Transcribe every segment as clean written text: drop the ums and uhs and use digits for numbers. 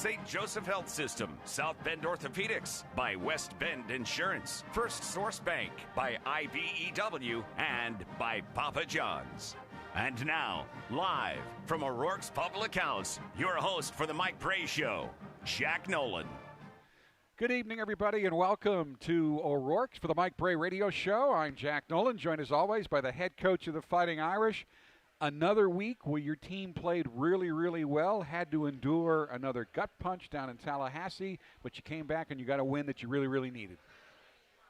St. Joseph Health System, South Bend Orthopedics, by West Bend Insurance, First Source Bank, by IBEW, and by Papa John's. And now, live from O'Rourke's Public House, your host for the Mike Brey Show, Jack Nolan. Good evening, everybody, and welcome to O'Rourke's for the Mike Brey Radio Show. I'm Jack Nolan, joined as always by the head coach of the Fighting Irish. Another week where your team played really, really well, had to endure another gut punch down in Tallahassee, but you came back and you got a win that you really, really needed.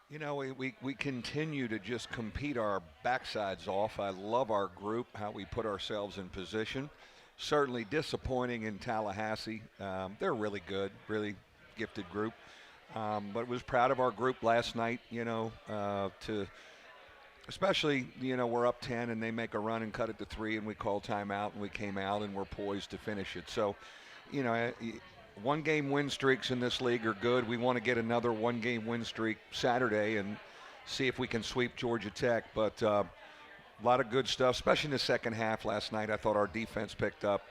You know, we continue to just compete our backsides off. I love our group, how we put ourselves in position. Certainly disappointing in Tallahassee. They're really good, really gifted group. But was proud of our group last night, especially, we're up 10 and they make a run and cut it to 3 and we call timeout and we came out and we're poised to finish it. So, one-game win streaks in this league are good. We want to get another one-game win streak Saturday and see if we can sweep Georgia Tech. But a lot of good stuff, especially in the second half last night. I thought our defense picked up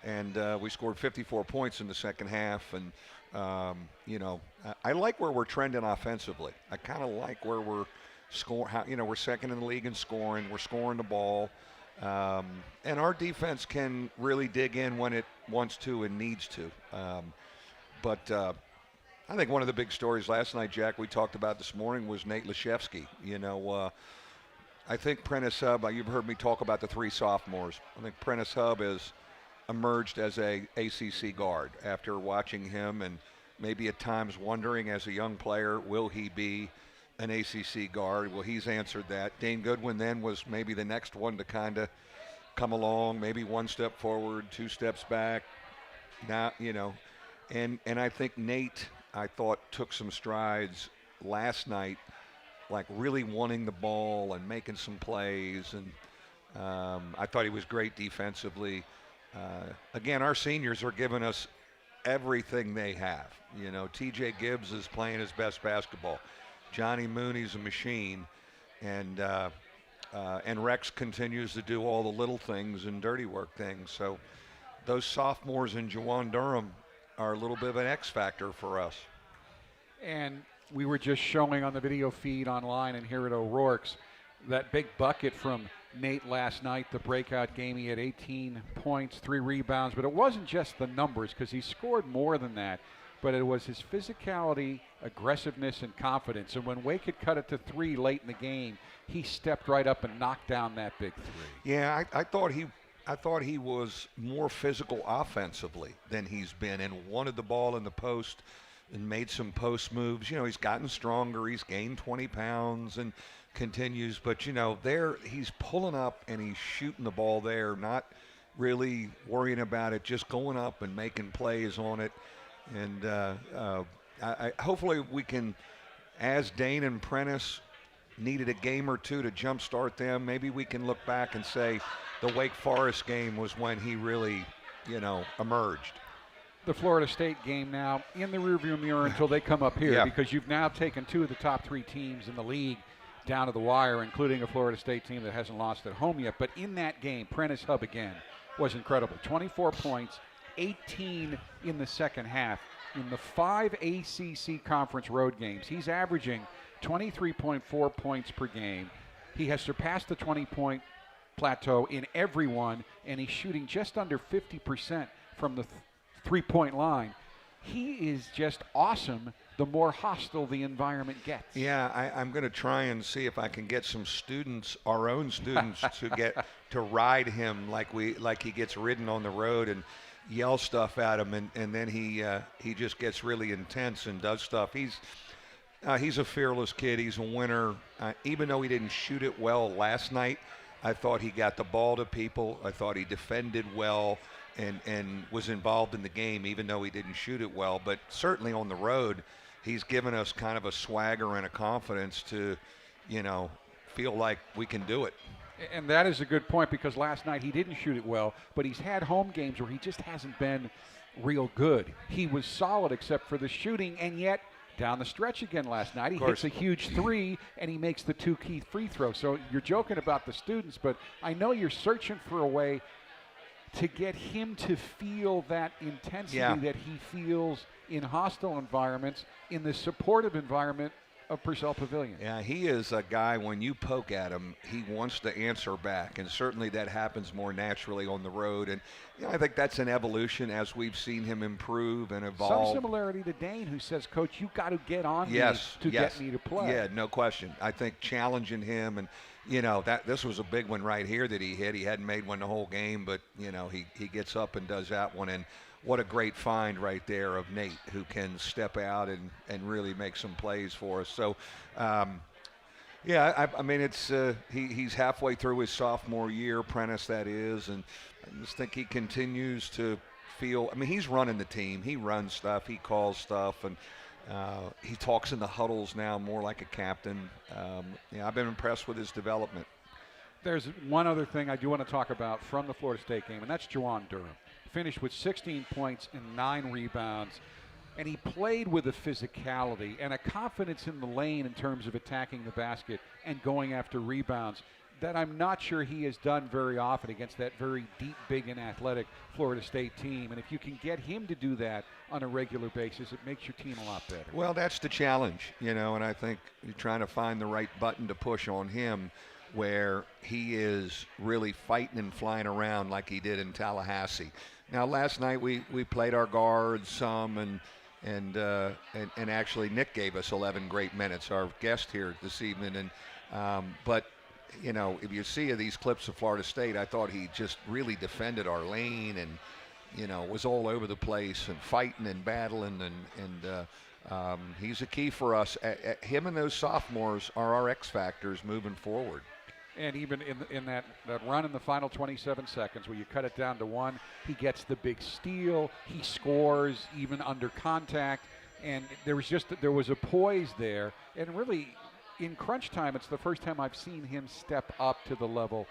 and we scored 54 points in the second half. And, I like where we're trending offensively. I kind of like where we're scoring. We're second in the league in scoring. We're scoring the ball. And our defense can really dig in when it wants to and needs to. But I think one of the big stories last night, Jack, we talked about this morning was Nate Leshevsky. I think Prentice Hub, you've heard me talk about the 3 sophomores. I think Prentice Hub has emerged as a ACC guard after watching him and maybe at times wondering as a young player, will he be an ACC guard? Well, he's answered that. Dane Goodwin then was maybe the next one to kind of come along, maybe 1 step forward, 2 steps back. Now, and I think Nate, I thought, took some strides last night, like really wanting the ball and making some plays. And I thought he was great defensively. Again, our seniors are giving us everything they have. TJ Gibbs is playing his best basketball. Johnny Mooney's a machine, and Rex continues to do all the little things and dirty work things. So those sophomores in Juwan Durham are a little bit of an X factor for us. And we were just showing on the video feed online and here at O'Rourke's that big bucket from Nate last night, the breakout game. He had 18 points, 3 rebounds, but it wasn't just the numbers because he scored more than that. But it was his physicality, aggressiveness, and confidence. And when Wake had cut it to 3 late in the game, he stepped right up and knocked down that big 3. Yeah, I thought he was more physical offensively than he's been and wanted the ball in the post and made some post moves. He's gotten stronger. He's gained 20 pounds and continues. But, there he's pulling up and he's shooting the ball there, not really worrying about it, just going up and making plays on it. And hopefully we can, as Dane and Prentice needed a game or 2 to jumpstart them, maybe we can look back and say the Wake Forest game was when he really, emerged. The Florida State game now in the rearview mirror until they come up here, yeah. Because you've now taken 2 of the top 3 teams in the league down to the wire, including a Florida State team that hasn't lost at home yet. But in that game, Prentice Hub again was incredible. 24 points. 18 in the second half. In the 5 ACC conference road games, he's averaging 23.4 points per game. He has surpassed the 20-point plateau in every one, and he's shooting just under 50% from the three-point line. He is just awesome the more hostile the environment gets. Yeah, I'm going to try and see if I can get some students, our own students, to ride him like he gets ridden on the road and yell stuff at him, and then he just gets really intense and does stuff. He's a fearless kid. He's a winner. Even though he didn't shoot it well last night, I thought he got the ball to people. I thought he defended well and was involved in the game, even though he didn't shoot it well. But certainly on the road, he's given us kind of a swagger and a confidence to, feel like we can do it. And that is a good point because last night he didn't shoot it well, but he's had home games where he just hasn't been real good. He was solid except for the shooting, and yet down the stretch again last night, he hits a huge 3, and he makes the 2 key free throws. So you're joking about the students, but I know you're searching for a way to get him to feel that intensity Yeah. that he feels in hostile environments, in the supportive environment of Purcell Pavilion. Yeah, he is a guy, when you poke at him, he wants to answer back, and certainly that happens more naturally on the road. And I think that's an evolution as we've seen him improve and evolve. Some similarity to Dane, who says, Coach, you got to get on Yes, me to yes. get me to play. Yeah, no question. I think challenging him, and that this was a big one right here that he hit. He hadn't made one the whole game, but he gets up and does that one. And what a great find right there of Nate, who can step out and really make some plays for us. So, I mean, it's he's halfway through his sophomore year, Prentice that is, and I just think he continues to feel. I mean, he's running the team. He runs stuff. He calls stuff, and he talks in the huddles now more like a captain. I've been impressed with his development. There's one other thing I do want to talk about from the Florida State game, and that's Juwan Durham. Finished with 16 points and 9 rebounds, and he played with a physicality and a confidence in the lane in terms of attacking the basket and going after rebounds that I'm not sure he has done very often against that very deep, big, and athletic Florida State team. And if you can get him to do that on a regular basis, it makes your team a lot better. Well, that's the challenge, and I think you're trying to find the right button to push on him, where he is really fighting and flying around like he did in Tallahassee. Now, last night we played our guards some, and actually Nick gave us 11 great minutes, our guest here this evening. And but if you see these clips of Florida State, I thought he just really defended our lane and was all over the place and fighting and battling, and he's a key for us. Him and those sophomores are our X factors moving forward. And even in that run in the final 27 seconds where you cut it down to 1, he gets the big steal. He scores even under contact. And there was a poise there. And really, in crunch time, it's the first time I've seen him step up to the level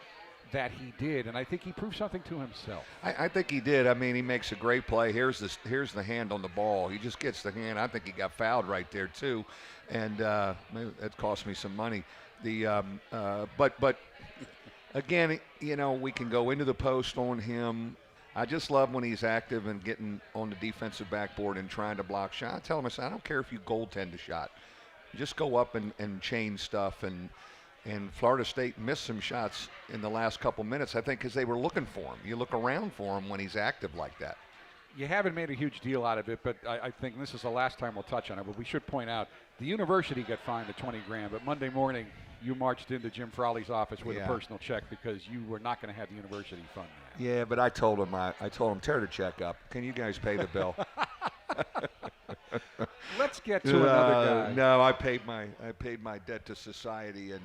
that he did. And I think he proved something to himself. I think he did. I mean, he makes a great play. Here's the hand on the ball. He just gets the hand. I think he got fouled right there, too. And maybe that cost me some money. But again, we can go into the post on him. I just love when he's active and getting on the defensive backboard and trying to block shot. I tell him, I don't care if you goaltend a shot. Just go up and change stuff. And Florida State missed some shots in the last couple minutes, I think, because they were looking for him. You look around for him when he's active like that. You haven't made a huge deal out of it, but I think this is the last time we'll touch on it. But we should point out the university got fined at $20,000, but Monday morning you marched into Jim Frawley's office with a personal check because you were not going to have the university fund that. Yeah, but I told him tear the check up. Can you guys pay the bill? Let's get to another guy. No, I paid my debt to society, and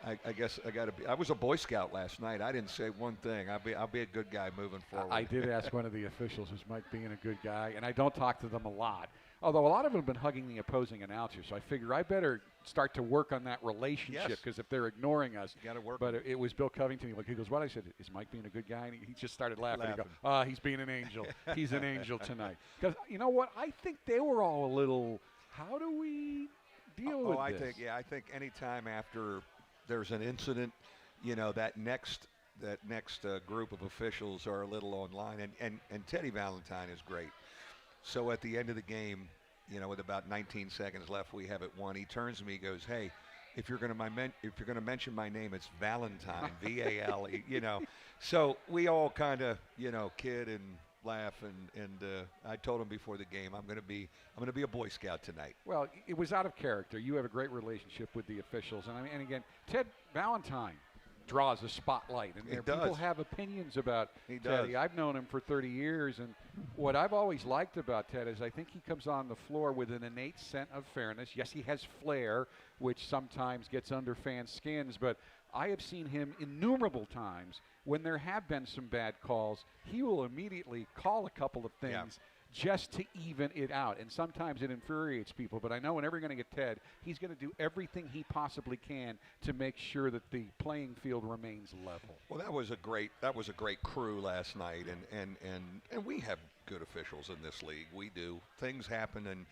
I guess I got to be. I was a Boy Scout last night. I didn't say one thing. I'll be a good guy moving forward. I did ask one of the officials, is Mike being a good guy, and I don't talk to them a lot. Although a lot of them have been hugging the opposing announcers, so I figure I better start to work on that relationship, because if they're ignoring us, you got to work. But it was Bill Covington. He goes, "What?" I said, "Is Mike being a good guy?" And he just started laughing. He goes, he's being an angel. He's an angel tonight. Because you know what? I think they were all a little. How do we deal with this? I think anytime after there's an incident, that next group of officials are a little online, and Teddy Valentine is great. So at the end of the game, with about 19 seconds left, we have it won. He turns to me, goes, "Hey, if you're going to mention my name, it's Valentine, V-A-L-E." So we all kind of kid and laugh, and I told him before the game, I'm going to be a Boy Scout tonight. Well, it was out of character. You have a great relationship with the officials, and again, Ted Valentine draws a spotlight, and people have opinions about Teddy. I've known him for 30 years, and what I've always liked about Ted is I think he comes on the floor with an innate sense of fairness. Yes, he has flair, which sometimes gets under fans' skins, but I have seen him innumerable times when there have been some bad calls. He will immediately call a couple of things just to even it out, and sometimes it infuriates people, but I know whenever you're going to get Ted, he's going to do everything he possibly can to make sure that the playing field remains level. Well, that was a great crew last night, and we have good officials in this league. We do. Things happen, and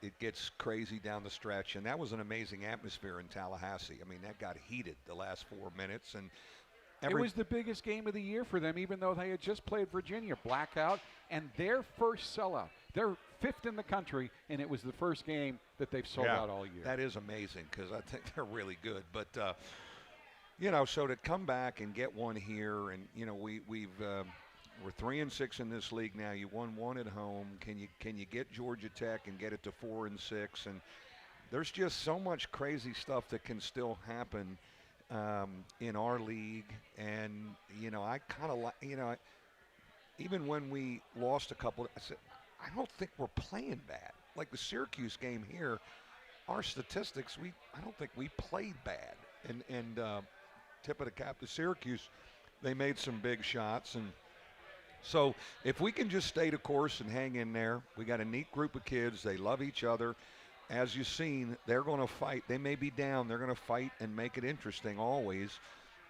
it gets crazy down the stretch, and that was an amazing atmosphere in Tallahassee. I mean, that got heated the last 4 minutes, and It was the biggest game of the year for them, even though they had just played Virginia. Blackout, and their first sellout. They're 5th in the country, and it was the first game that they've sold out all year. That is amazing because I think they're really good. But, so to come back and get one here, and, we're 3-6 in this league now. You won one at home. Can you get Georgia Tech and get it to 4-6? And there's just so much crazy stuff that can still happen in our league. And I kind of like even when we lost a couple, I said I don't think we're playing bad. Like the Syracuse game here, our statistics, I don't think we played bad. And tip of the cap to Syracuse, they made some big shots. And so if we can just stay the course and hang in there, we got a neat group of kids. They love each other. As you've seen, they're going to fight. They may be down. They're going to fight and make it interesting always,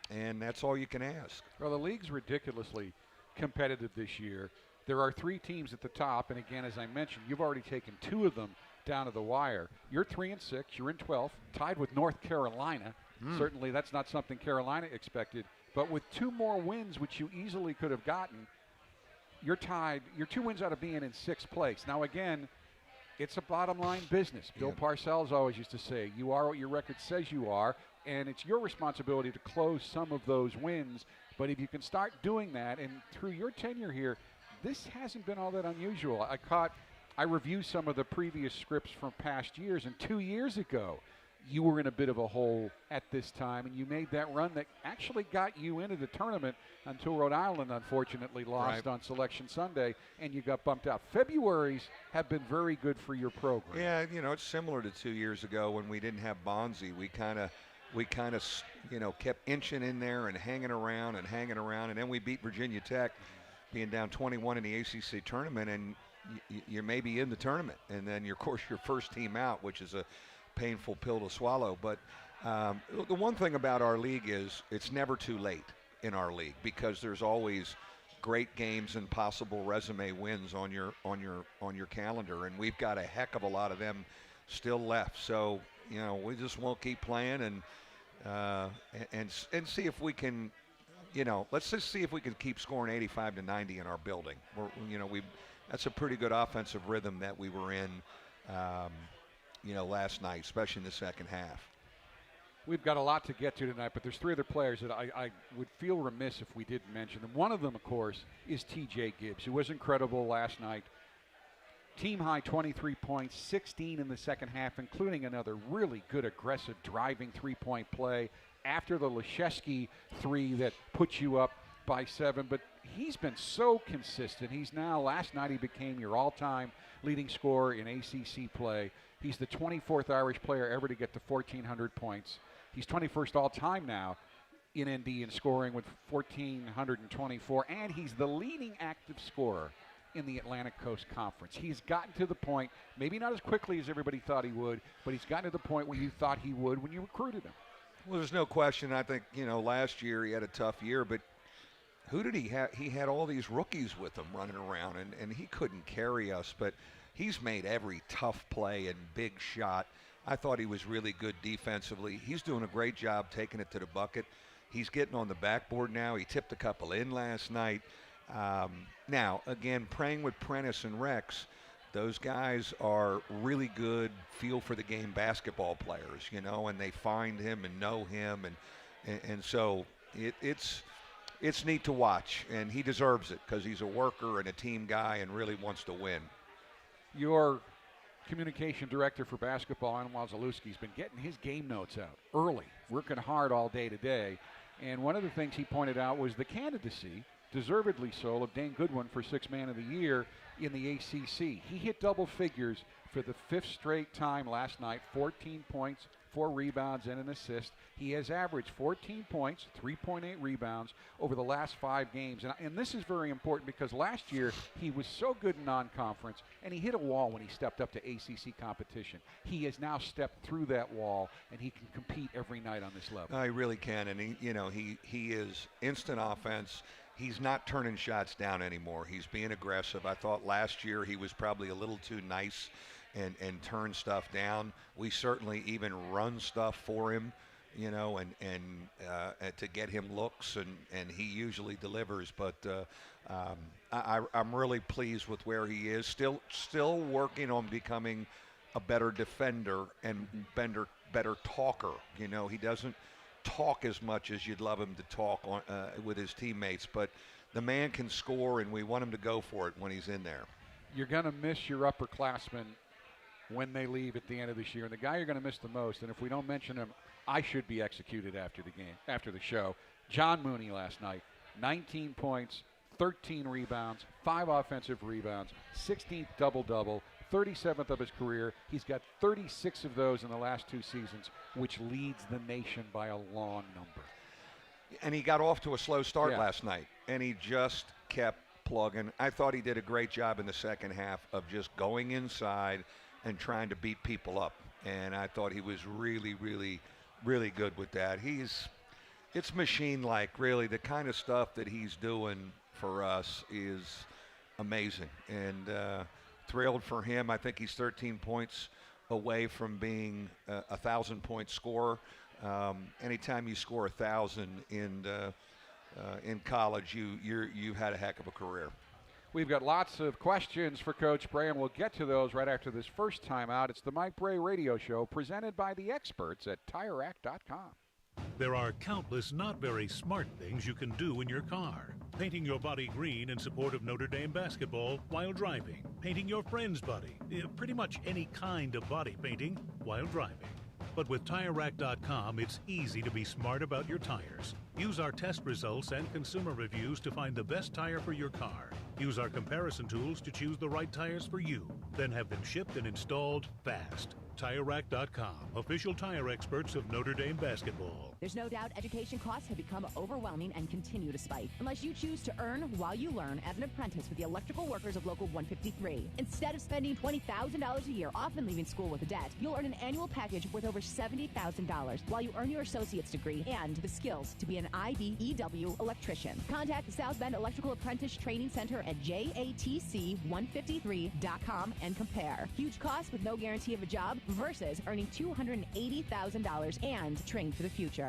and that's all you can ask. Well, the league's ridiculously competitive this year. There are 3 teams at the top, and again, as I mentioned, you've already taken 2 of them down to the wire. You're 3-6. You're in 12th, tied with North Carolina. Certainly that's not something Carolina expected, but with 2 more wins, which you easily could have gotten, you're tied. You're 2 wins out of being in 6th place. Now, again, it's a bottom-line business. Bill Parcells always used to say, you are what your record says you are, and it's your responsibility to close some of those wins. But if you can start doing that, and through your tenure here, this hasn't been all that unusual. I reviewed some of the previous scripts from past years, and 2 years ago, you were in a bit of a hole at this time, and you made that run that actually got you into the tournament until Rhode Island, unfortunately, lost on Selection Sunday, and you got bumped out. Februaries have been very good for your program. Yeah, it's similar to 2 years ago when we didn't have Bonzi. We kind of, kept inching in there and hanging around, and then we beat Virginia Tech, being down 21 in the ACC tournament, and you're maybe in the tournament, and then, of course, your first team out, which is a painful pill to swallow. But the one thing about our league is it's never too late in our league because there's always great games and possible resume wins on your calendar, and we've got a heck of a lot of them still left. So we just won't keep playing and see if we can. Let's just see if we can keep scoring 85 to 90 in our building. That's a pretty good offensive rhythm that we were in. Last night, especially in the second half. We've got a lot to get to tonight, but there's 3 other players that I would feel remiss if we didn't mention them. One of them, of course, is T.J. Gibbs, who was incredible last night. Team high 23 points, 16 in the second half, including another really good aggressive driving 3-point play after the Leszewski 3 that puts you up by 7. But he's been so consistent. Last night he became your all-time leading scorer in ACC play. He's the 24th Irish player ever to get to 1,400 points. He's 21st all-time now in ND in scoring with 1,424, and he's the leading active scorer in the Atlantic Coast Conference. He's gotten to the point, maybe not as quickly as everybody thought he would, but he's gotten to the point where you thought he would when you recruited him. Well, there's no question. I think, last year he had a tough year, but who did he have? He had all these rookies with him running around, and he couldn't carry us, but he's made every tough play and big shot. I thought he was really good defensively. He's doing a great job taking it to the bucket. He's getting on the backboard now. He tipped a couple in last night. Now, again, praying with Prentice and Rex, those guys are really good feel for the game basketball players, and they find him and know him. And so it's neat to watch, and he deserves it because he's a worker and a team guy and really wants to win. Your communication director for basketball, Alan Wazalewski, has been getting his game notes out early, working hard all day today. And one of the things he pointed out was the candidacy, deservedly so, of Dane Goodwin for 6th Man of the Year in the ACC. He hit double figures for the 5th straight time last night, 14 points, 4 rebounds, and an assist. He has averaged 14 points, 3.8 rebounds over the last 5 games. And this is very important because last year he was so good in non-conference, and he hit a wall when he stepped up to ACC competition. He has now stepped through that wall, and he can compete every night on this level. He really can, and he is instant offense. He's not turning shots down anymore. He's being aggressive. I thought last year he was probably a little too nice and turn stuff down. We certainly even run stuff for him and to get him looks, and he usually delivers. But I'm really pleased with where he is. Still working on becoming a better defender and better talker. He doesn't talk as much as you'd love him to talk with his teammates, but the man can score, and we want him to go for it when he's in there. You're going to miss your upperclassmen when they leave at the end of this year, and the guy you're going to miss the most, and if we don't mention him, I should be executed after the game, after the show. John Mooney last night, 19 points, 13 rebounds, 5 offensive rebounds, 16th double-double, 37th of his career. He's got 36 of those in the last 2 seasons, which leads the nation by a long number. And he got off to a slow start last night, and he just kept plugging. I thought he did a great job in the second half of just going inside and trying to beat people up. And I thought he was really, really, really good with that. It's machine-like, really. The kind of stuff that he's doing for us is amazing. And thrilled for him. I think he's 13 points away from being a 1,000-point scorer. Anytime you score 1,000 in college, you had a heck of a career. We've got lots of questions for Coach Brey, and we'll get to those right after this first time out. It's the Mike Brey Radio Show, presented by the experts at TireRack.com. There are countless not very smart things you can do in your car. Painting your body green in support of Notre Dame basketball while driving. Painting your friend's body. Pretty much any kind of body painting while driving. But with TireRack.com, it's easy to be smart about your tires. Use our test results and consumer reviews to find the best tire for your car. Use our comparison tools to choose the right tires for you. Then have them shipped and installed fast. TireRack.com, official tire experts of Notre Dame basketball. There's no doubt education costs have become overwhelming and continue to spike. Unless you choose to earn while you learn as an apprentice with the electrical workers of Local 153. Instead of spending $20,000 a year, often leaving school with a debt, you'll earn an annual package worth over $70,000 while you earn your associate's degree and the skills to be an IBEW electrician. Contact the South Bend Electrical Apprentice Training Center at JATC153.com and compare. Huge costs with no guarantee of a job versus earning $280,000 and training for the future.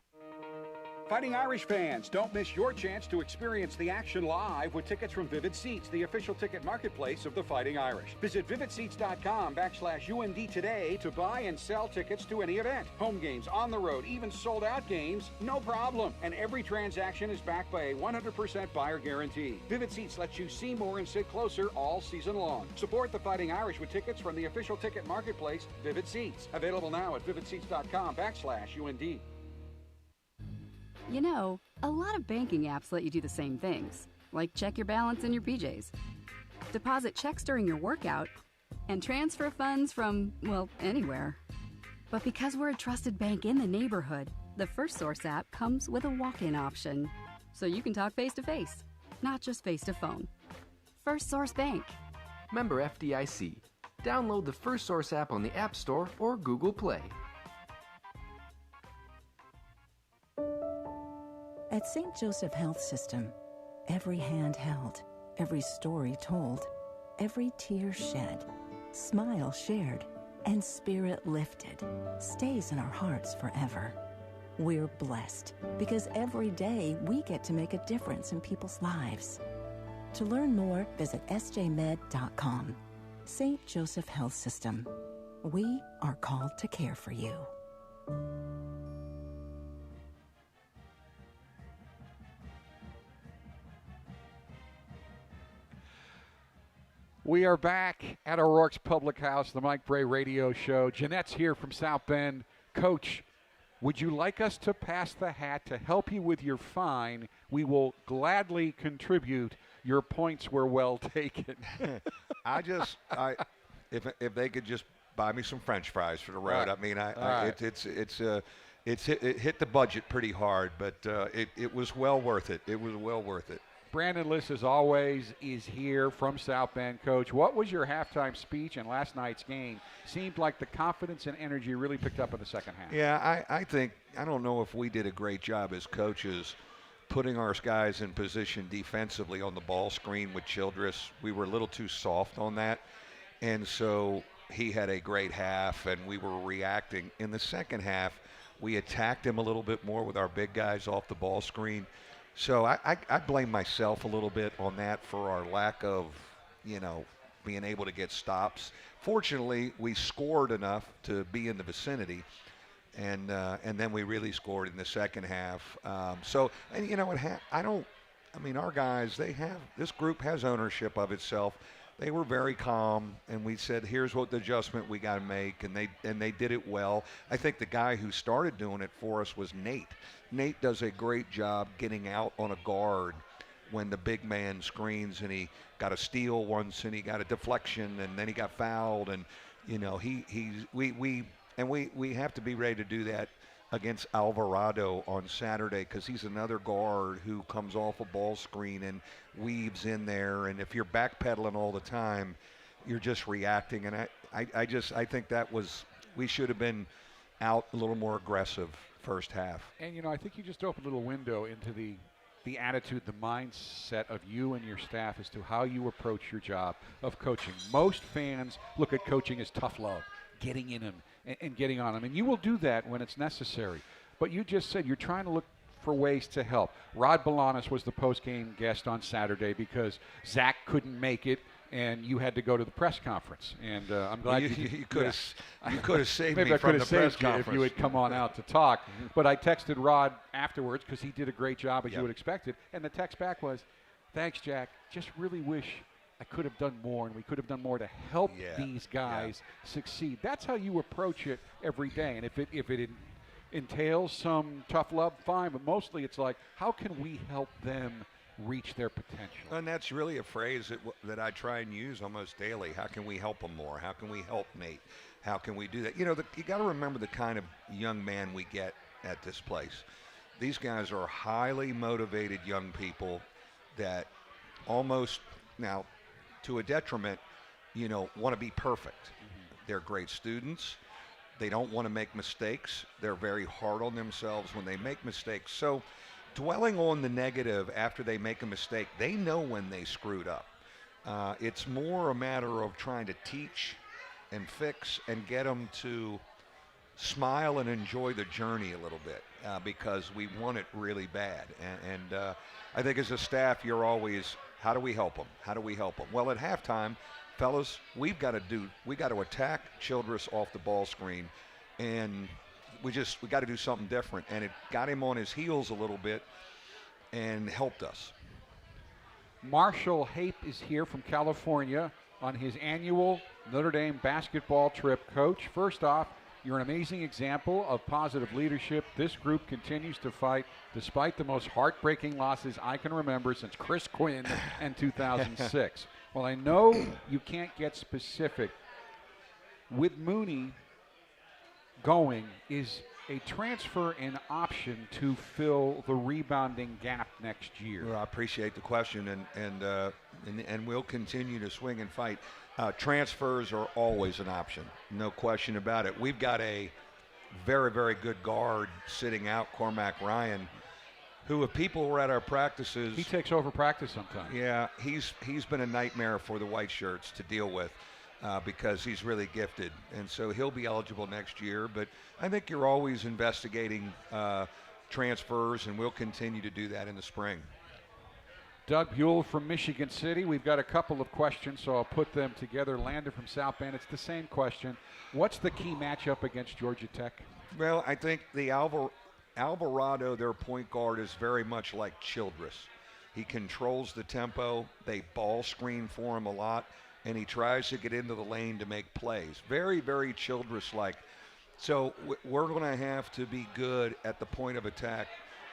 Fighting Irish fans, don't miss your chance to experience the action live with tickets from Vivid Seats, the official ticket marketplace of the Fighting Irish. Visit vividseats.com/UND today to buy and sell tickets to any event. Home games, on the road, even sold out games, no problem. And every transaction is backed by a 100% buyer guarantee. Vivid Seats lets you see more and sit closer all season long. Support the Fighting Irish with tickets from the official ticket marketplace, Vivid Seats. Available now at vividseats.com/UND. You know, a lot of banking apps let you do the same things, like check your balance in your PJs, deposit checks during your workout, and transfer funds from, well, anywhere. But because we're a trusted bank in the neighborhood, the First Source app comes with a walk-in option, so you can talk face-to-face, not just face-to-phone. First Source Bank. Member FDIC. Download the First Source app on the App Store or Google Play. At St. Joseph Health System, every hand held, every story told, every tear shed, smile shared, and spirit lifted stays in our hearts forever. We're blessed because every day we get to make a difference in people's lives. To learn more, visit sjmed.com. St. Joseph Health System. We are called to care for you. We are back at O'Rourke's Public House, the Mike Brey Radio Show. Jeanette's here from South Bend. Coach, would you like us to pass the hat to help you with your fine? We will gladly contribute. Your points were well taken. If they could just buy me some French fries for the road. Right. I mean, Right. it hit the budget pretty hard, but it was well worth it. It was well worth it. Brandon Liss, as always, is here from South Bend. Coach, what was your halftime speech in last night's game? Seemed like the confidence and energy really picked up in the second half. Yeah, I don't know if we did a great job as coaches putting our guys in position defensively on the ball screen with Childress. We were a little too soft on that, and so he had a great half, and we were reacting. In the second half, We attacked him a little bit more with our big guys off the ball screen. So I blame myself a little bit on that for our lack of, being able to get stops. Fortunately, we scored enough to be in the vicinity, and then we really scored in the second half. Our guys, this group has ownership of itself. They were very calm, and we said, here's what the adjustment we got to make, and they did it well. I think the guy who started doing it for us was Nate. Nate does a great job getting out on a guard when the big man screens, and he got a steal once, and he got a deflection, and then he got fouled, and we have to be ready to do that against Alvarado on Saturday, because he's another guard who comes off a ball screen and weaves in there, and if you're backpedaling all the time, you're just reacting. And I think we should have been out a little more aggressive first half. And I think you just opened a little window into the attitude, the mindset of you and your staff as to how you approach your job of coaching. Most fans look at coaching as tough love, getting in them and getting on them. And you will do that when it's necessary. But you just said you're trying to look for ways to help. Rod Balanis was the post-game guest on Saturday because Zach couldn't make it, and you had to go to the press conference. And I'm glad you could have saved maybe me I from could the have press saved you conference if you had come on out to talk. But I texted Rod afterwards because he did a great job, as Yep. you would expect it. And the text back was, thanks, Jack. Just really wish I could have done more, and we could have done more to help these guys succeed. That's how you approach it every day. And if it entails some tough love, fine. But mostly it's like, how can we help them reach their potential? And that's really a phrase that I try and use almost daily. How can we help them more? How can we help Nate? How can we do that? You got to remember the kind of young man we get at this place. These guys are highly motivated young people that almost, now to a detriment, want to be perfect. Mm-hmm. They're great students. They don't want to make mistakes. They're very hard on themselves when they make mistakes. So dwelling on the negative after they make a mistake, they know when they screwed up. It's more a matter of trying to teach and fix and get them to smile and enjoy the journey a little bit, because we want it really bad. And I think as a staff, you're always, how do we help them? How do we help them? Well, at halftime, fellas, we got to attack Childress off the ball screen, and we got to do something different. And it got him on his heels a little bit and helped us. Marshall Hape is here from California on his annual Notre Dame basketball trip. Coach, first off, you're an amazing example of positive leadership. This group continues to fight despite the most heartbreaking losses I can remember since Chris Quinn in 2006. Well, I know you can't get specific. With Mooney going, is a transfer an option to fill the rebounding gap next year? Well, I appreciate the question, and we'll continue to swing and fight. Transfers are always an option, no question about it. We've got a very, very good guard sitting out, Cormac Ryan, who, if people were at our practices, he takes over practice sometimes. Yeah, he's been a nightmare for the white shirts to deal with. Because he's really gifted, and so he'll be eligible next year. But I think you're always investigating transfers, and we'll continue to do that in the spring. Doug Buell from Michigan City. We've got a couple of questions, so I'll put them together. Landon from South Bend, it's the same question. What's the key matchup against Georgia Tech? Well, I think the Alvarado, their point guard, is very much like Childress. He controls the tempo. They ball screen for him a lot, and he tries to get into the lane to make plays. Very, very Childress-like. So we're going to have to be good at the point of attack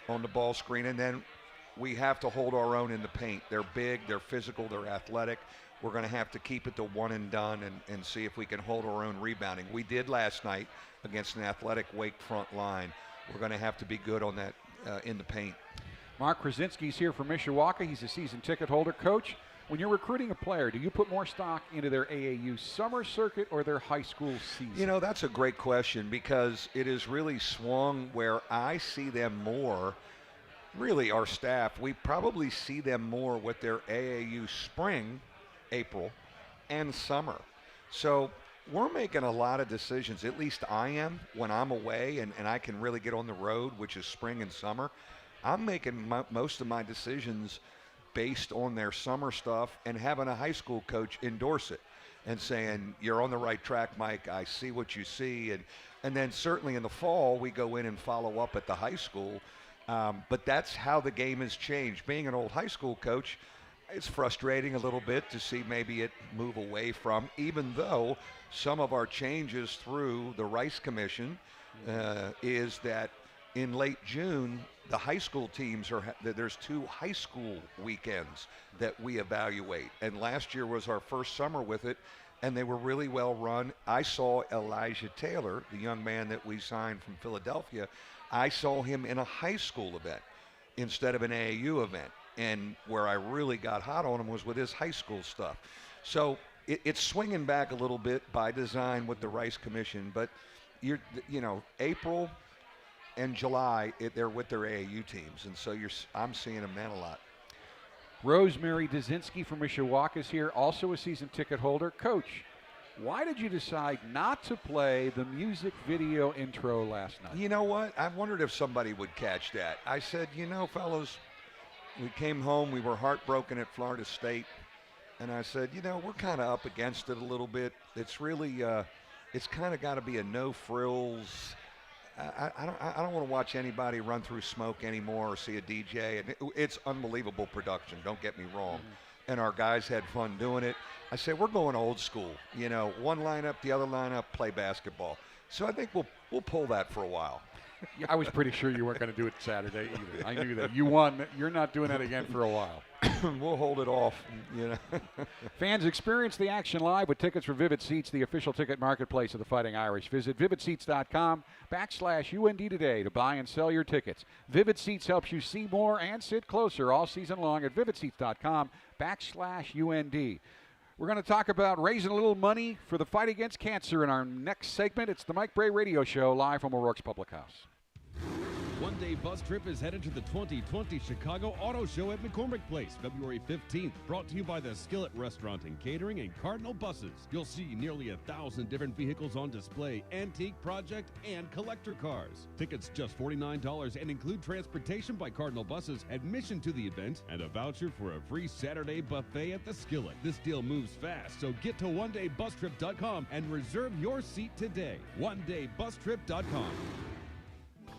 on the ball screen, and then we have to hold our own in the paint. They're big, they're physical, they're athletic. We're going to have to keep it to one and done and see if we can hold our own rebounding. We did last night against an athletic Wake front line. We're going to have to be good on that in the paint. Mark Krasinski's here from Mishawaka. He's a season ticket holder. Coach, when you're recruiting a player, do you put more stock into their AAU summer circuit or their high school season? You know, that's a great question because it has really swung where I see them more. Really, our staff, we probably see them more with their AAU spring, April, and summer. So we're making a lot of decisions, at least I am, when I'm away and I can really get on the road, which is spring and summer. I'm making most of my decisions based on their summer stuff and having a high school coach endorse it and saying, you're on the right track, Mike. I see what you see. And then certainly in the fall, we go in and follow up at the high school. But that's how the game has changed. Being an old high school coach, it's frustrating a little bit to see maybe it move away from, even though some of our changes through the Rice Commission is that in late June, the high school teams there's 2 high school weekends that we evaluate. And last year was our first summer with it, and they were really well run. I saw Elijah Taylor, the young man that we signed from Philadelphia, I saw him in a high school event instead of an AAU event. And where I really got hot on him was with his high school stuff. So it's swinging back a little bit by design with the Rice Commission. But April and July, they're with their AAU teams, and so I'm seeing them then a lot. Rosemary Dazinski from Mishawaka is here, also a season ticket holder. Coach, why did you decide not to play the music video intro last night? You know what? I wondered if somebody would catch that. I said, fellas, we came home, we were heartbroken at Florida State, and I said, we're kind of up against it a little bit. It's really, it's kind of got to be a no frills. I don't want to watch anybody run through smoke anymore or see a DJ. And it's unbelievable production, don't get me wrong. And our guys had fun doing it. I said, we're going old school. One lineup, the other lineup, play basketball. So I think we'll pull that for a while. Yeah, I was pretty sure you weren't going to do it Saturday either. I knew that. You won. You're not doing that again for a while. We'll hold it off. Fans, experience the action live with tickets for Vivid Seats, the official ticket marketplace of the Fighting Irish. Visit vividseats.com/UND today to buy and sell your tickets. Vivid Seats helps you see more and sit closer all season long at vividseats.com/UND. We're going to talk about raising a little money for the fight against cancer in our next segment. It's the Mike Brey Radio Show, live from O'Rourke's Public House. One-day bus trip is headed to the 2020 Chicago Auto Show at McCormick Place, February 15th. Brought to you by the Skillet Restaurant and Catering and Cardinal Buses. You'll see nearly 1,000 different vehicles on display, antique, project, and collector cars. Tickets just $49 and include transportation by Cardinal Buses, admission to the event, and a voucher for a free Saturday buffet at the Skillet. This deal moves fast, so get to onedaybustrip.com and reserve your seat today. onedaybustrip.com.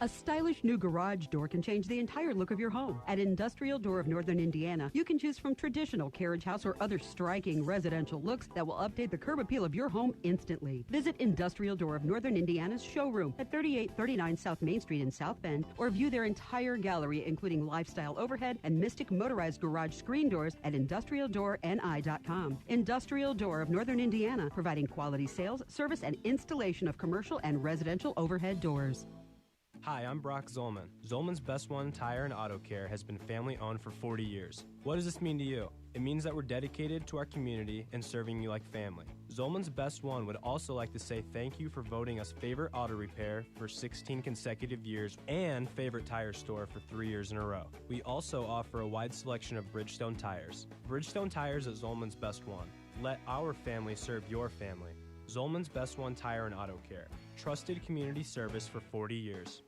A stylish new garage door can change the entire look of your home. At Industrial Door of Northern Indiana, you can choose from traditional carriage house or other striking residential looks that will update the curb appeal of your home instantly. Visit Industrial Door of Northern Indiana's showroom at 3839 South Main Street in South Bend, or view their entire gallery, including lifestyle overhead and Mystic motorized garage screen doors at industrialdoorni.com. Industrial Door of Northern Indiana, providing quality sales, service, and installation of commercial and residential overhead doors. Hi, I'm Brock Zolman. Zolman's Best One Tire and Auto Care has been family-owned for 40 years. What does this mean to you? It means that we're dedicated to our community and serving you like family. Zolman's Best One would also like to say thank you for voting us favorite auto repair for 16 consecutive years and favorite tire store for 3 years in a row. We also offer a wide selection of Bridgestone tires. Bridgestone tires at Zolman's Best One. Let our family serve your family. Zolman's Best One Tire and Auto Care. Trusted community service for 40 years.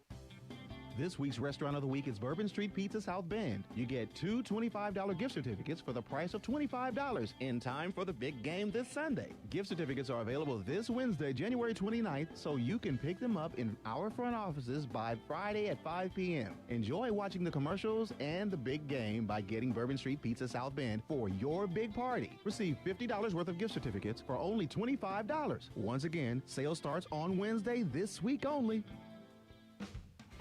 This week's Restaurant of the Week is Bourbon Street Pizza South Bend. You get 2 $25 gift certificates for the price of $25 in time for the big game this Sunday. Gift certificates are available this Wednesday, January 29th, so you can pick them up in our front offices by Friday at 5 p.m. Enjoy watching the commercials and the big game by getting Bourbon Street Pizza South Bend for your big party. Receive $50 worth of gift certificates for only $25. Once again, sale starts on Wednesday this week only.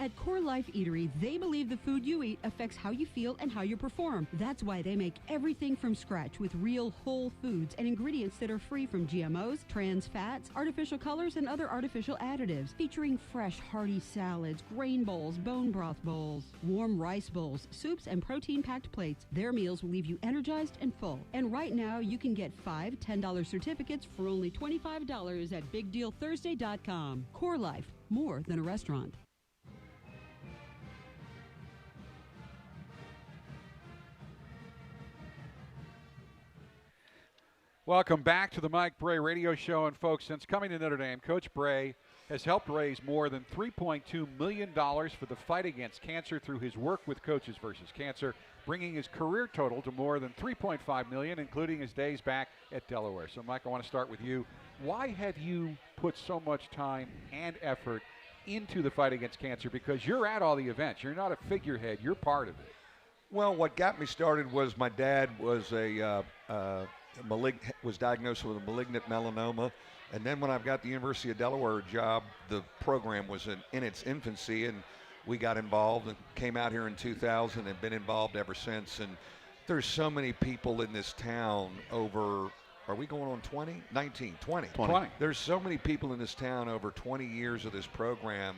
At Core Life Eatery, they believe the food you eat affects how you feel and how you perform. That's why they make everything from scratch with real whole foods and ingredients that are free from GMOs, trans fats, artificial colors, and other artificial additives. Featuring fresh, hearty salads, grain bowls, bone broth bowls, warm rice bowls, soups, and protein-packed plates. Their meals will leave you energized and full. And right now, you can get 5 $10 certificates for only $25 at BigDealThursday.com. Core Life, more than a restaurant. Welcome back to the Mike Brey Radio Show. And, folks, since coming to Notre Dame, Coach Brey has helped raise more than $3.2 million for the fight against cancer through his work with Coaches versus Cancer, bringing his career total to more than $3.5 million, including his days back at Delaware. So, Mike, I want to start with you. Why have you put so much time and effort into the fight against cancer? Because you're at all the events. You're not a figurehead. You're part of it. Well, what got me started was my dad was was diagnosed with a malignant melanoma, and then when I got the University of Delaware job, the program was in its infancy, and we got involved and came out here in 2000 and been involved ever since. And there's so many people in this town over, are we going on 20? 19, 20. There's so many people in this town over 20 years of this program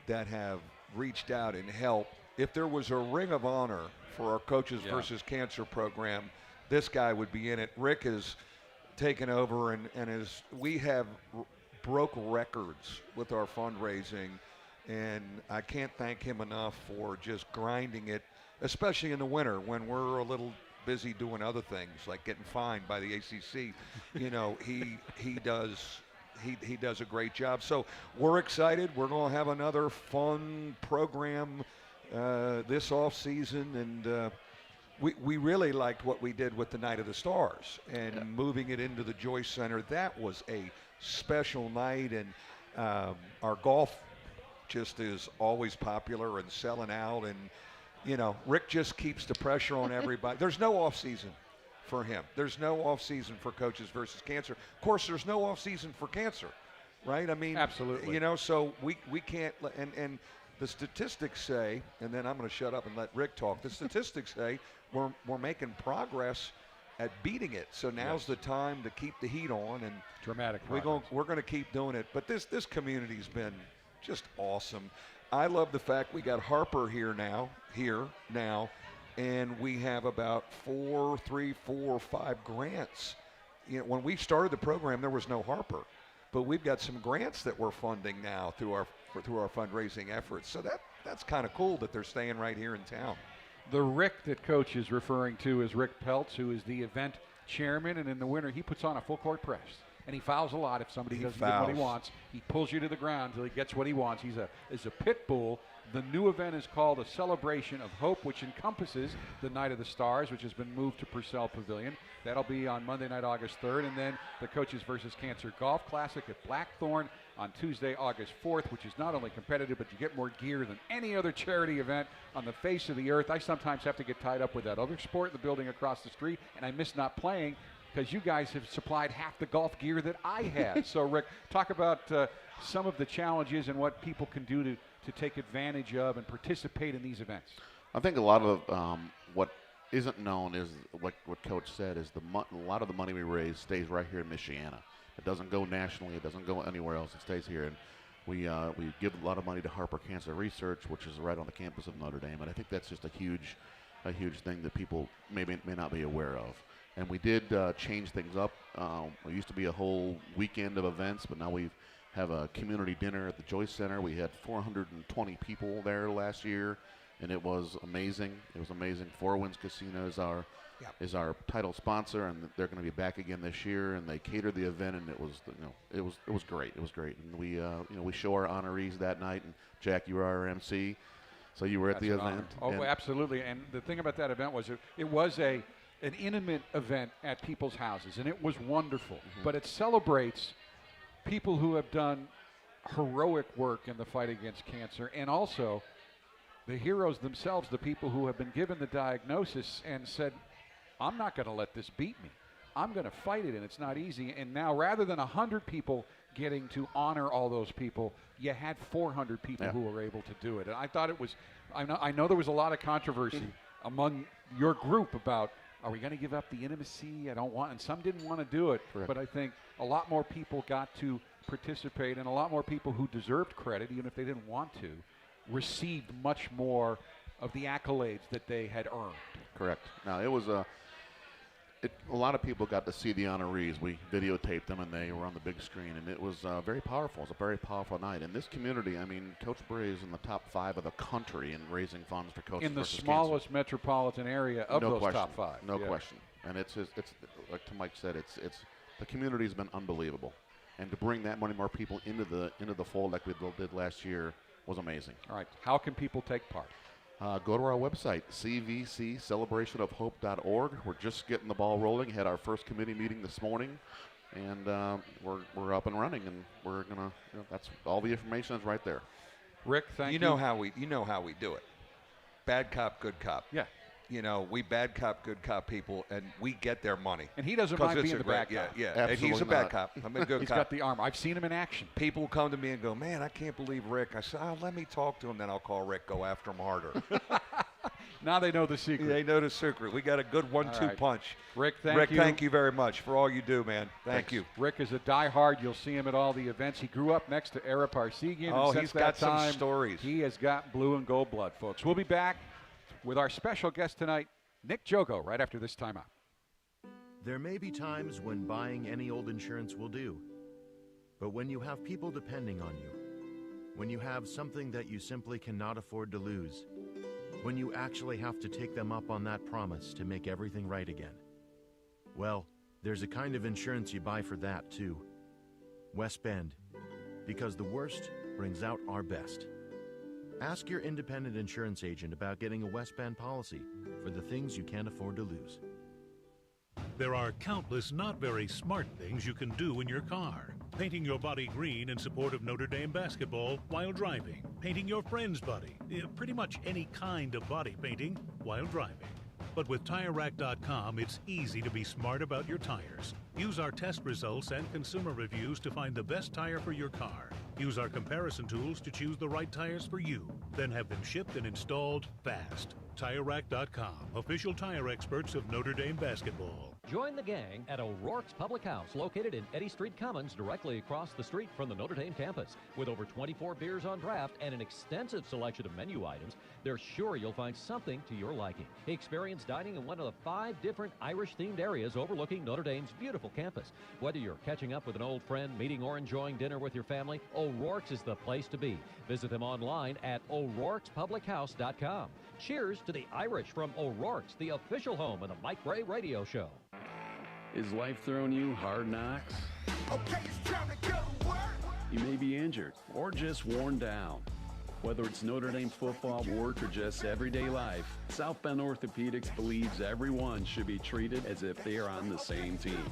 that have reached out and helped. If there was a ring of honor for our Coaches versus Cancer program, this guy would be in it. Rick has taken over and we have broke records with our fundraising, and I can't thank him enough for just grinding it, especially in the winter when we're a little busy doing other things like getting fined by the ACC. You know, he does a great job. So we're excited. We're going to have another fun program this off season, and we really liked what we did with the Night of the Stars and moving it into the Joyce Center. That was a special night, and our golf just is always popular and selling out. And, you know, Rick just keeps the pressure on everybody. There's no off season for him. There's no off season for Coaches versus Cancer. Of course, there's no off season for cancer, right? I mean, absolutely. You know, so we can't and the statistics say, and then I'm going to shut up and let Rick talk. The statistics say we're making progress at beating it. So now's the time to keep the heat on, and dramatic. We're going to keep doing it. But this community's been just awesome. I love the fact we got Harper here now, and we have about 4 or 5 grants. You know, when we started the program, there was no Harper, but we've got some grants that we're funding now through our fundraising efforts. So that's kind of cool that they're staying right here in town. The Rick that Coach is referring to is Rick Peltz, who is the event chairman, and in the winter he puts on a full court press. And he fouls a lot if somebody doesn't get what he wants. He pulls you to the ground until he gets what he wants. He's a pit bull. The new event is called A Celebration of Hope, which encompasses the Night of the Stars, which has been moved to Purcell Pavilion. That'll be on Monday night, August 3rd. And then the Coaches versus Cancer Golf Classic at Blackthorn on Tuesday, August 4th, which is not only competitive, but you get more gear than any other charity event on the face of the earth. I sometimes have to get tied up with that other sport in the building across the street, and I miss not playing, because you guys have supplied half the golf gear that I have. So, Rick, talk about some of the challenges and what people can do to take advantage of and participate in these events. I think a lot of what isn't known is what Coach said is a lot of the money we raise stays right here in Michiana. It doesn't go nationally. It doesn't go anywhere else. It stays here. And we give a lot of money to Harper Cancer Research, which is right on the campus of Notre Dame. And I think that's just a huge thing that people may not be aware of. And we did change things up. It used to be a whole weekend of events, but now we have a community dinner at the Joyce Center. We had 420 people there last year, and it was amazing. It was amazing. Four Winds Casino is our title sponsor, and they're going to be back again this year. And they catered the event, and it was great. It was great. And we show our honorees that night. And Jack, you were our MC, so you were at the event. Oh, absolutely. And the thing about that event was it was an intimate event at people's houses, and it was wonderful. Mm-hmm. But it celebrates people who have done heroic work in the fight against cancer, and also the heroes themselves, the people who have been given the diagnosis and said, I'm not going to let this beat me. I'm going to fight it, and it's not easy. And now, rather than 100 people getting to honor all those people, you had 400 people who were able to do it. And I thought it was, I know there was a lot of controversy among your group about, are we going to give up the intimacy? And some didn't want to do it. Correct. But I think a lot more people got to participate, and a lot more people who deserved credit, even if they didn't want to, received much more of the accolades that they had earned. Correct. Now, it was a lot of people got to see the honorees. We videotaped them, and they were on the big screen, and it was very powerful. It was a very powerful night. In this community, I mean, Coach Brey is in the top 5 of the country in raising funds for Coaches in the versus smallest Cancer. metropolitan area of no those question. top 5. No question. And it's like Mike said, it's the community has been unbelievable. And to bring that many more people into the fold like we did last year was amazing. All right. How can people take part? Go to our website, cvccelebrationofhope.org. We're just getting the ball rolling. Had our first committee meeting this morning, and we're up and running. And we're gonna. That's all the information is right there. Rick, thank you. You know how we do it. Bad cop, good cop. Yeah. We bad cop, good cop people, and we get their money. And he doesn't mind being the bad cop. Yeah. Absolutely And he's a bad cop. I'm a good He's cop. got the arm. I've seen him in action. People come to me and go, man, I can't believe Rick. I said, let me talk to him, then I'll call Rick, go after him harder. Now they know the secret. They know the secret. We got a good 1-2 right. punch. Rick, Rick, thank you very much for all you do, man. Thank you. Rick is a diehard. You'll see him at all the events. He grew up next to Ara Parsegian. Oh, and he's since got that time, some stories. He has got blue and gold blood, folks. We'll be back with our special guest tonight, Nick Jogo, right after this timeout. There may be times when buying any old insurance will do. But when you have people depending on you, when you have something that you simply cannot afford to lose, when you actually have to take them up on that promise to make everything right again, well, there's a kind of insurance you buy for that too. West Bend, because the worst brings out our best. Ask your independent insurance agent about getting a West Bend policy for the things you can't afford to lose. There are countless not very smart things you can do in your car. Painting your body green in support of Notre Dame basketball while driving. Painting your friend's body. Pretty much any kind of body painting while driving. But with TireRack.com, it's easy to be smart about your tires. Use our test results and consumer reviews to find the best tire for your car. Use our comparison tools to choose the right tires for you. Then have them shipped and installed fast. TireRack.com, official tire experts of Notre Dame basketball. Join the gang at O'Rourke's Public House, located in Eddy Street Commons, directly across the street from the Notre Dame campus. With over 24 beers on draft and an extensive selection of menu items, they're sure you'll find something to your liking. Experience dining in one of the 5 different Irish-themed areas overlooking Notre Dame's beautiful campus. Whether you're catching up with an old friend, meeting or enjoying dinner with your family, O'Rourke's is the place to be. Visit them online at o'rourkespublichouse.com. Cheers to the Irish from O'Rourke's, the official home of the Mike Brey Radio Show. Is life throwing you hard knocks? Okay, it's time to go to work. You may be injured or just worn down. Whether it's Notre Dame football, work, or just everyday life, South Bend Orthopedics believes everyone should be treated as if they are on the same team.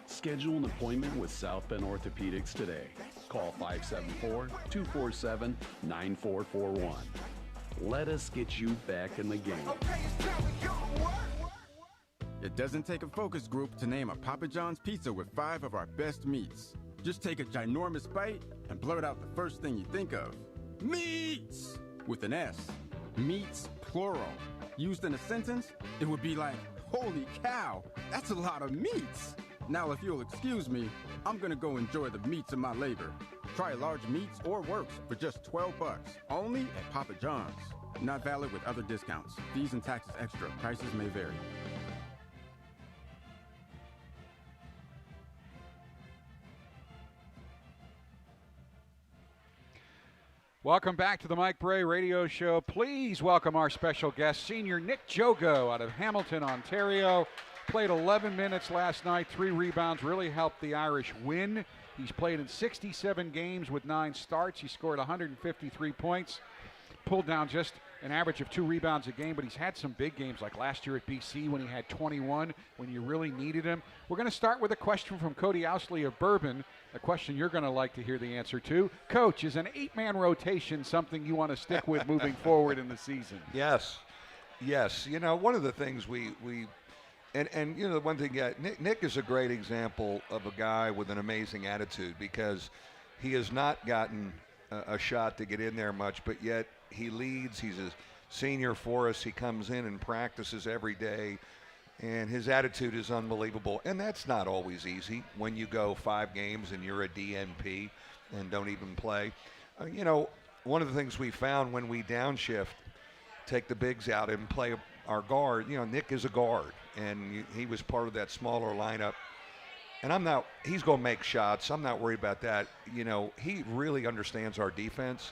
Schedule an appointment with South Bend Orthopedics today. Call 574-247-9441. Let us get you back in the game. It doesn't take a focus group to name a Papa John's pizza with 5 of our best meats. Just take a ginormous bite and blurt out the first thing you think of. Meats! With an S. Meats, plural. Used in a sentence, it would be like, holy cow, that's a lot of meats. Now, if you'll excuse me, I'm gonna go enjoy the meats of my labor. Try large meats or works for just $12, only at Papa John's. Not valid with other discounts. Fees and taxes extra. Prices may vary. Welcome back to the Mike Brey Radio Show. Please welcome our special guest, senior Nick Jogo out of Hamilton, Ontario. Played 11 minutes last night, 3 rebounds, really helped the Irish win. He's played in 67 games with 9 starts. He scored 153 points, pulled down just an average of 2 rebounds a game, but he's had some big games like last year at BC when he had 21, when you really needed him. We're going to start with a question from Cody Ousley of Bourbon, a question you're going to like to hear the answer to. Coach, is an 8-man rotation something you want to stick with moving forward in the season? Yes. You know, one of the things and you know, the one thing, Nick is a great example of a guy with an amazing attitude, because he has not gotten a shot to get in there much, but yet he leads. He's a senior for us. He comes in and practices every day, and his attitude is unbelievable. And that's not always easy when you go 5 games and you're a DNP and don't even play. You know, one of the things we found when we downshift, take the bigs out and play our guard, you know, Nick is a guard, and he was part of that smaller lineup. And he's going to make shots. I'm not worried about that. You know, he really understands our defense.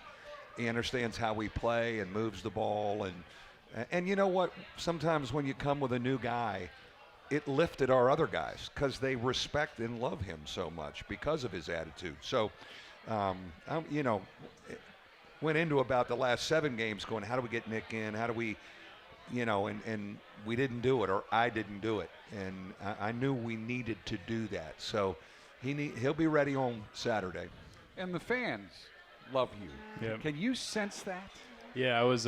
He understands how we play and moves the ball. And you know what? Sometimes when you come with a new guy, it lifted our other guys because they respect and love him so much because of his attitude. So, went into about the last 7 games going, how do we get Nick in? How do we, and we didn't do it, or I didn't do it. And I knew we needed to do that. So he'll be ready on Saturday. And the fans love you. Yep. Can you sense that? Yeah, I was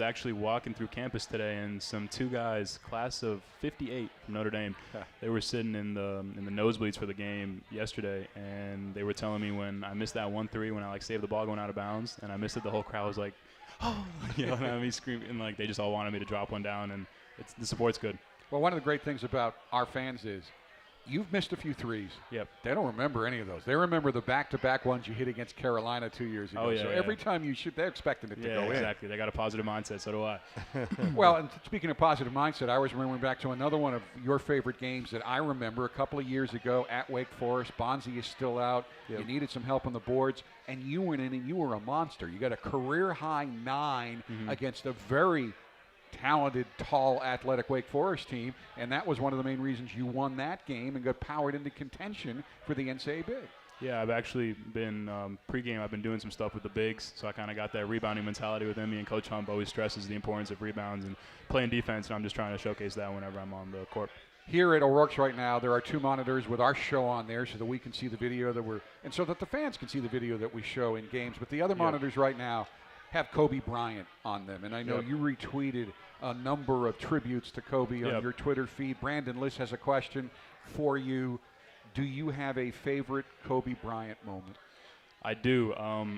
actually walking through campus today, and some 2 guys, class of '58 from Notre Dame, they were sitting in the nosebleeds for the game yesterday, and they were telling me when I missed that 1-3 when I saved the ball going out of bounds, and I missed it, the whole crowd was like, oh, yelling at me, screaming, and they just all wanted me to drop one down, and the support's good. Well, one of the great things about our fans is you've missed a few threes. Yep. They don't remember any of those. They remember the back-to-back ones you hit against Carolina 2 years ago. Oh, yeah, so every time you shoot, they're expecting it to go in. Exactly. They got a positive mindset, so do I. Well, and speaking of positive mindset, I was remembering back to another one of your favorite games that I remember a couple of years ago at Wake Forest. Bonzi is still out. Yep. You needed some help on the boards, and you went in and you were a monster. You got a career-high 9 against a very talented, tall, athletic Wake Forest team, and that was one of the main reasons you won that game and got powered into contention for the NCAA bid. Yeah, I've actually been pregame. I've been doing some stuff with the bigs, so I kind of got that rebounding mentality within me. And Coach Hump always stresses the importance of rebounds and playing defense, and I'm just trying to showcase that whenever I'm on the court. Here at O'Rourke's right now, there are 2 monitors with our show on there so that we can see the video and so that the fans can see the video that we show in games. But the other monitors right now have Kobe Bryant on them. And I know you retweeted a number of tributes to Kobe on your Twitter feed. Brandon Liss has a question for you. Do you have a favorite Kobe Bryant moment? I do.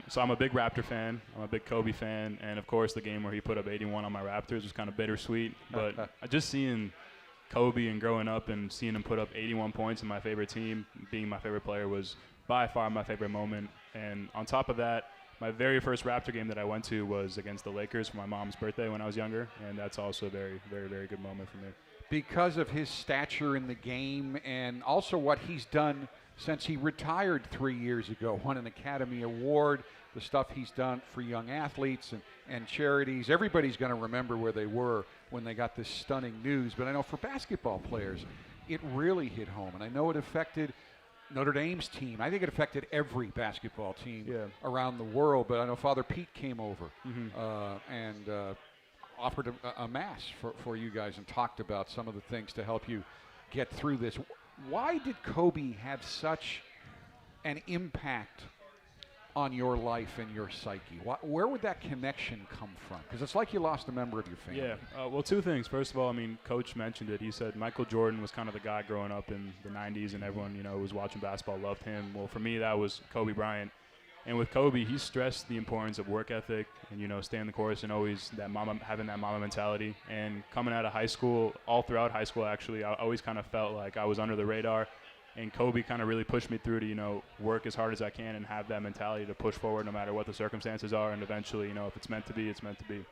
So I'm a big Raptor fan. I'm a big Kobe fan. And, of course, the game where he put up 81 on my Raptors was kind of bittersweet. But just seeing Kobe and growing up and seeing him put up 81 points in my favorite team, being my favorite player, was by far my favorite moment. And on top of that, my very first Raptor game that I went to was against the Lakers for my mom's birthday when I was younger, and that's also a very, very, very good moment for me. Because of his stature in the game and also what he's done since he retired 3 years ago, won an Academy Award, the stuff he's done for young athletes and charities. Everybody's going to remember where they were when they got this stunning news. But I know for basketball players, it really hit home, and I know it affected Notre Dame's team. I think it affected every basketball team around the world, but I know Father Pete came over and offered a mass for you guys and talked about some of the things to help you get through this. Why did Kobe have such an impact on your life and your psyche? Where would that connection come from? Because it's like you lost a member of your family. Yeah, well, 2 things. First of all, I mean, Coach mentioned it. He said Michael Jordan was kind of the guy growing up in the 90s, and everyone, who was watching basketball loved him. Well, for me, that was Kobe Bryant. And with Kobe, he stressed the importance of work ethic and, staying the course and always having that mama mentality. And coming out of high school, all throughout high school, actually, I always kind of felt like I was under the radar. And Kobe kind of really pushed me through to, work as hard as I can and have that mentality to push forward no matter what the circumstances are. And eventually, if it's meant to be, it's meant to be.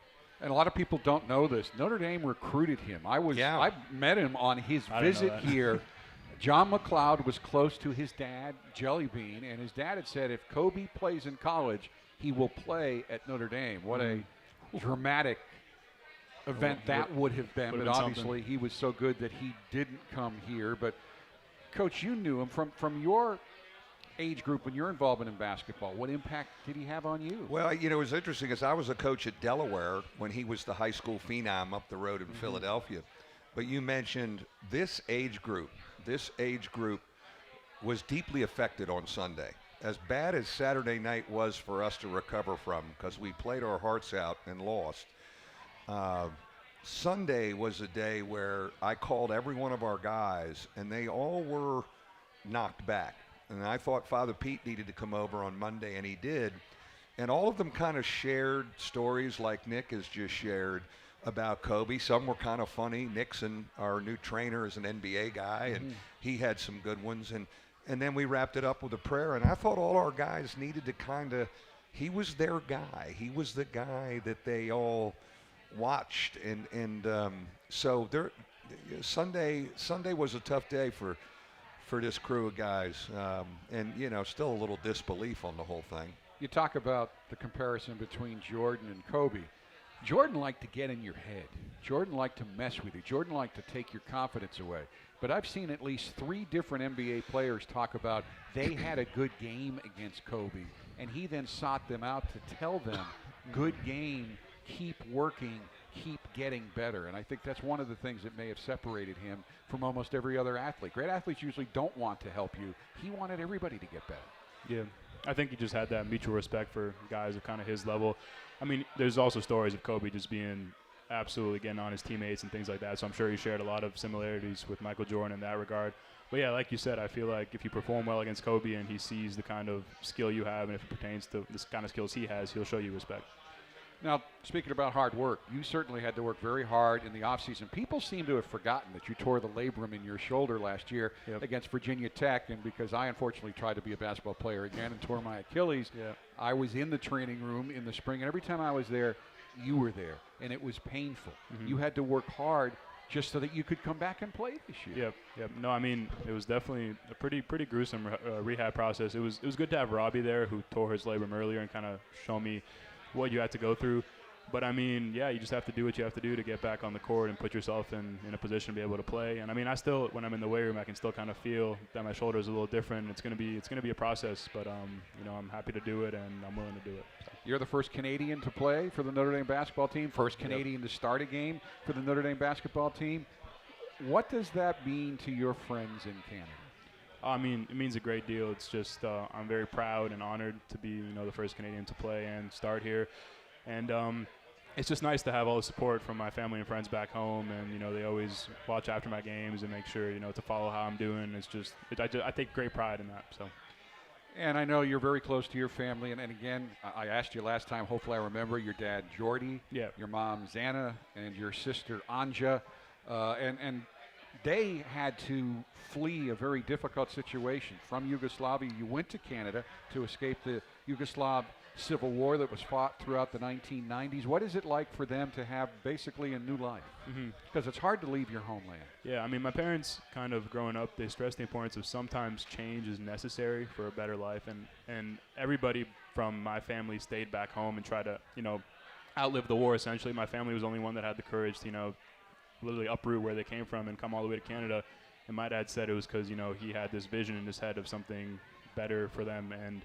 And a lot of people don't know this. Notre Dame recruited him. I met him on his visit here. John McLeod was close to his dad, Jellybean, and his dad had said if Kobe plays in college, he will play at Notre Dame. What a dramatic event that would have been. But obviously he was so good that he didn't come here. But, Coach, you knew him from your age group when you're involved in basketball. What impact did he have on you? Well, it was interesting because I was a coach at Delaware when he was the high school phenom up the road in Philadelphia. But you mentioned this age group. This age group was deeply affected on Sunday. As bad as Saturday night was for us to recover from because we played our hearts out and lost, Sunday was a day where I called every one of our guys, and they all were knocked back. And I thought Father Pete needed to come over on Monday, and he did. And all of them kind of shared stories like Nick has just shared about Kobe. Some were kind of funny. Nixon, our new trainer, is an NBA guy, and he had some good ones. And then we wrapped it up with a prayer. And I thought all our guys needed to he was their guy. He was the guy that they all watched. So Sunday was a tough day for this crew of guys. Still a little disbelief on the whole thing. You talk about the comparison between Jordan and Kobe. Jordan liked to get in your head. Jordan liked to mess with you. Jordan liked to take your confidence away. But I've seen at least 3 different NBA players talk about they had a good game against Kobe, and he then sought them out to tell them, good game, keep working, keep getting better. And I think that's one of the things that may have separated him from almost every other athlete. Great athletes usually don't want to help you. He wanted everybody to get better. Yeah, I think he just had that mutual respect for guys of kind of his level. I mean, there's also stories of Kobe just being absolutely getting on his teammates and things like that. So I'm sure he shared a lot of similarities with Michael Jordan in that regard. But yeah, like you said, I feel like if you perform well against Kobe and he sees the kind of skill you have, and if it pertains to this kind of skills he has, he'll show you respect. Now, speaking about hard work, you certainly had to work very hard in the offseason. People seem to have forgotten that you tore the labrum in your shoulder last year against Virginia Tech, and because I unfortunately tried to be a basketball player again and tore my Achilles, I was in the training room in the spring, and every time I was there, you were there, and it was painful. You had to work hard just so that you could come back and play this year. Yep. No, I mean, it was definitely a pretty gruesome rehab process. It was good to have Robbie there, who tore his labrum earlier, and kind of show me what you had to go through. But, I mean, yeah, you just have to do what you have to do to get back on the court and put yourself in a position to be able to play. And, I mean, I still, when I'm in the weight room, I can still kind of feel that my shoulder is a little different. It's going to be a process, but, you know, I'm happy to do it, and I'm willing to do it. So. You're the first Canadian to play for the Notre Dame basketball team, first Canadian to start a game for the Notre Dame basketball team. What does that mean to your friends in Canada? I mean, it means a great deal. It's just I'm very proud and honored to be, you know, the first Canadian to play and start here. And it's just nice to have all the support from my family and friends back home, and you know they always watch after my games and make sure, you know, to follow how I'm doing. It's just I take great pride in that. So. And I know you're very close to your family, and again, I asked you last time, hopefully I remember, your dad Jordy, your mom Xana, and your sister Anja, and they had to flee a very difficult situation from Yugoslavia. You went to Canada to escape the Yugoslav Civil War that was fought throughout the 1990s. What is it like for them to have basically a new life? Because it's hard to leave your homeland. Yeah, I mean, my parents kind of growing up, they stressed the importance of sometimes change is necessary for a better life. And everybody from my family stayed back home and tried to, you know, outlive the war, essentially. My family was the only one that had the courage to, you know, literally uproot where they came from and come all the way to Canada. And my dad said it was because, you know, he had this vision in his head of something better for them. And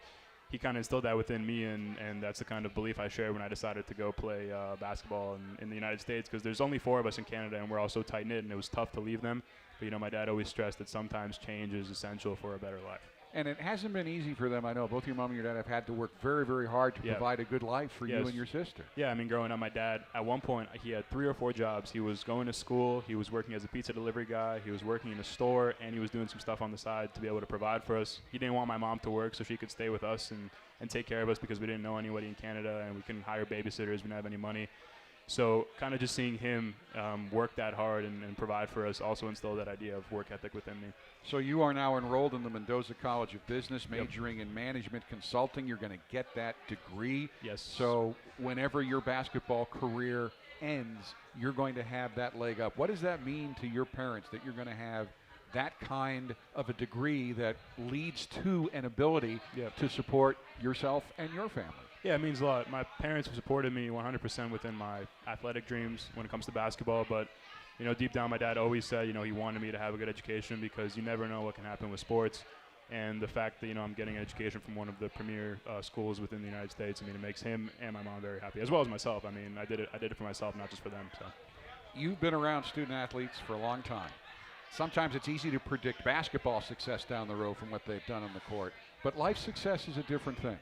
he kind of instilled that within me, and that's the kind of belief I shared when I decided to go play basketball in the United States, because there's only 4 of us in Canada, and we're all so tight-knit, and it was tough to leave them. But, you know, my dad always stressed that sometimes change is essential for a better life. And it hasn't been easy for them. I know both your mom and your dad have had to work very, very hard to provide a good life for you and your sister. Yeah, I mean, growing up, my dad, at one point, he had 3 or 4 jobs. He was going to school, he was working as a pizza delivery guy, he was working in a store, and he was doing some stuff on the side to be able to provide for us. He didn't want my mom to work so she could stay with us and take care of us, because we didn't know anybody in Canada, and we couldn't hire babysitters, we didn't have any money. So kind of just seeing him work that hard and provide for us also instilled that idea of work ethic within me. So you are now enrolled in the Mendoza College of Business, majoring in management consulting. You're going to get that degree. Yes. So whenever your basketball career ends, you're going to have that leg up. What does that mean to your parents, that you're going to have that kind of a degree that leads to an ability to support yourself and your family? Yeah, it means a lot. My parents have supported me 100% within my athletic dreams when it comes to basketball. But, you know, deep down, my dad always said, you know, he wanted me to have a good education, because you never know what can happen with sports. And the fact that, you know, I'm getting an education from one of the premier schools within the United States, I mean, it makes him and my mom very happy, as well as myself. I mean, I did it for myself, not just for them. So, you've been around student athletes for a long time. Sometimes it's easy to predict basketball success down the road from what they've done on the court. But life success is a different thing.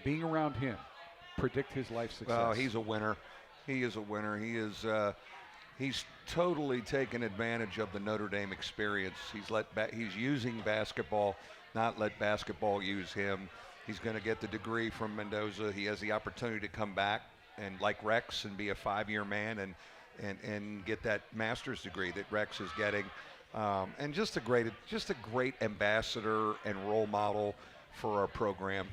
Being around him, predict his life success. Well, he's a winner. He is a winner. He's totally taken advantage of the Notre Dame experience. He's using basketball, not let basketball use him. He's going to get the degree from Mendoza. He has the opportunity to come back and, like Rex, and be a 5-year man and get that master's degree that Rex is getting. And just a great ambassador and role model for our program,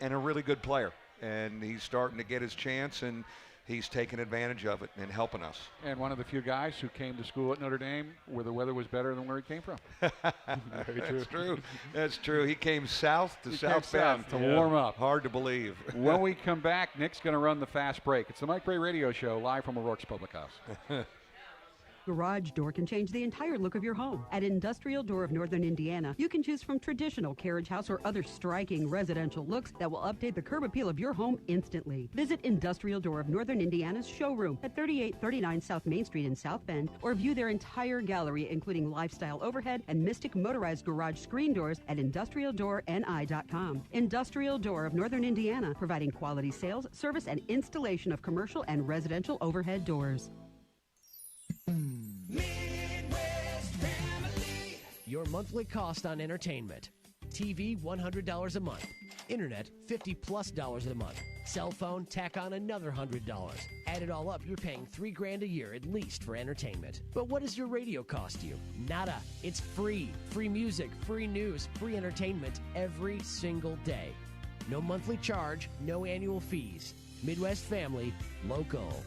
and a really good player. And he's starting to get his chance, and he's taken advantage of it and helping us. And one of the few guys who came to school at Notre Dame where the weather was better than where he came from. Very true. That's true. That's true. He came south to South Bend to warm up. Hard to believe. When we come back, Nick's going to run the fast break. It's the Mike Brey Radio Show, live from O'Rourke's Public House. Garage door can change the entire look of your home. At Industrial Door of Northern Indiana, you can choose from traditional carriage house or other striking residential looks that will update the curb appeal of your home instantly. Visit Industrial Door of Northern Indiana's showroom at 3839 South Main Street in South Bend, or view their entire gallery, including lifestyle overhead and Mystic motorized garage screen doors at industrialdoorni.com. Industrial Door of Northern Indiana, providing quality sales, service, and installation of commercial and residential overhead doors. Midwest Family. Your monthly cost on entertainment. TV, $100 a month. Internet, $50+ a month. Cell phone, tack on another $100. Add it all up, you're paying $3,000 a year at least for entertainment. But what does your radio cost you? Nada. It's free. Free music, free news, free entertainment every single day. No monthly charge, no annual fees. Midwest Family, local.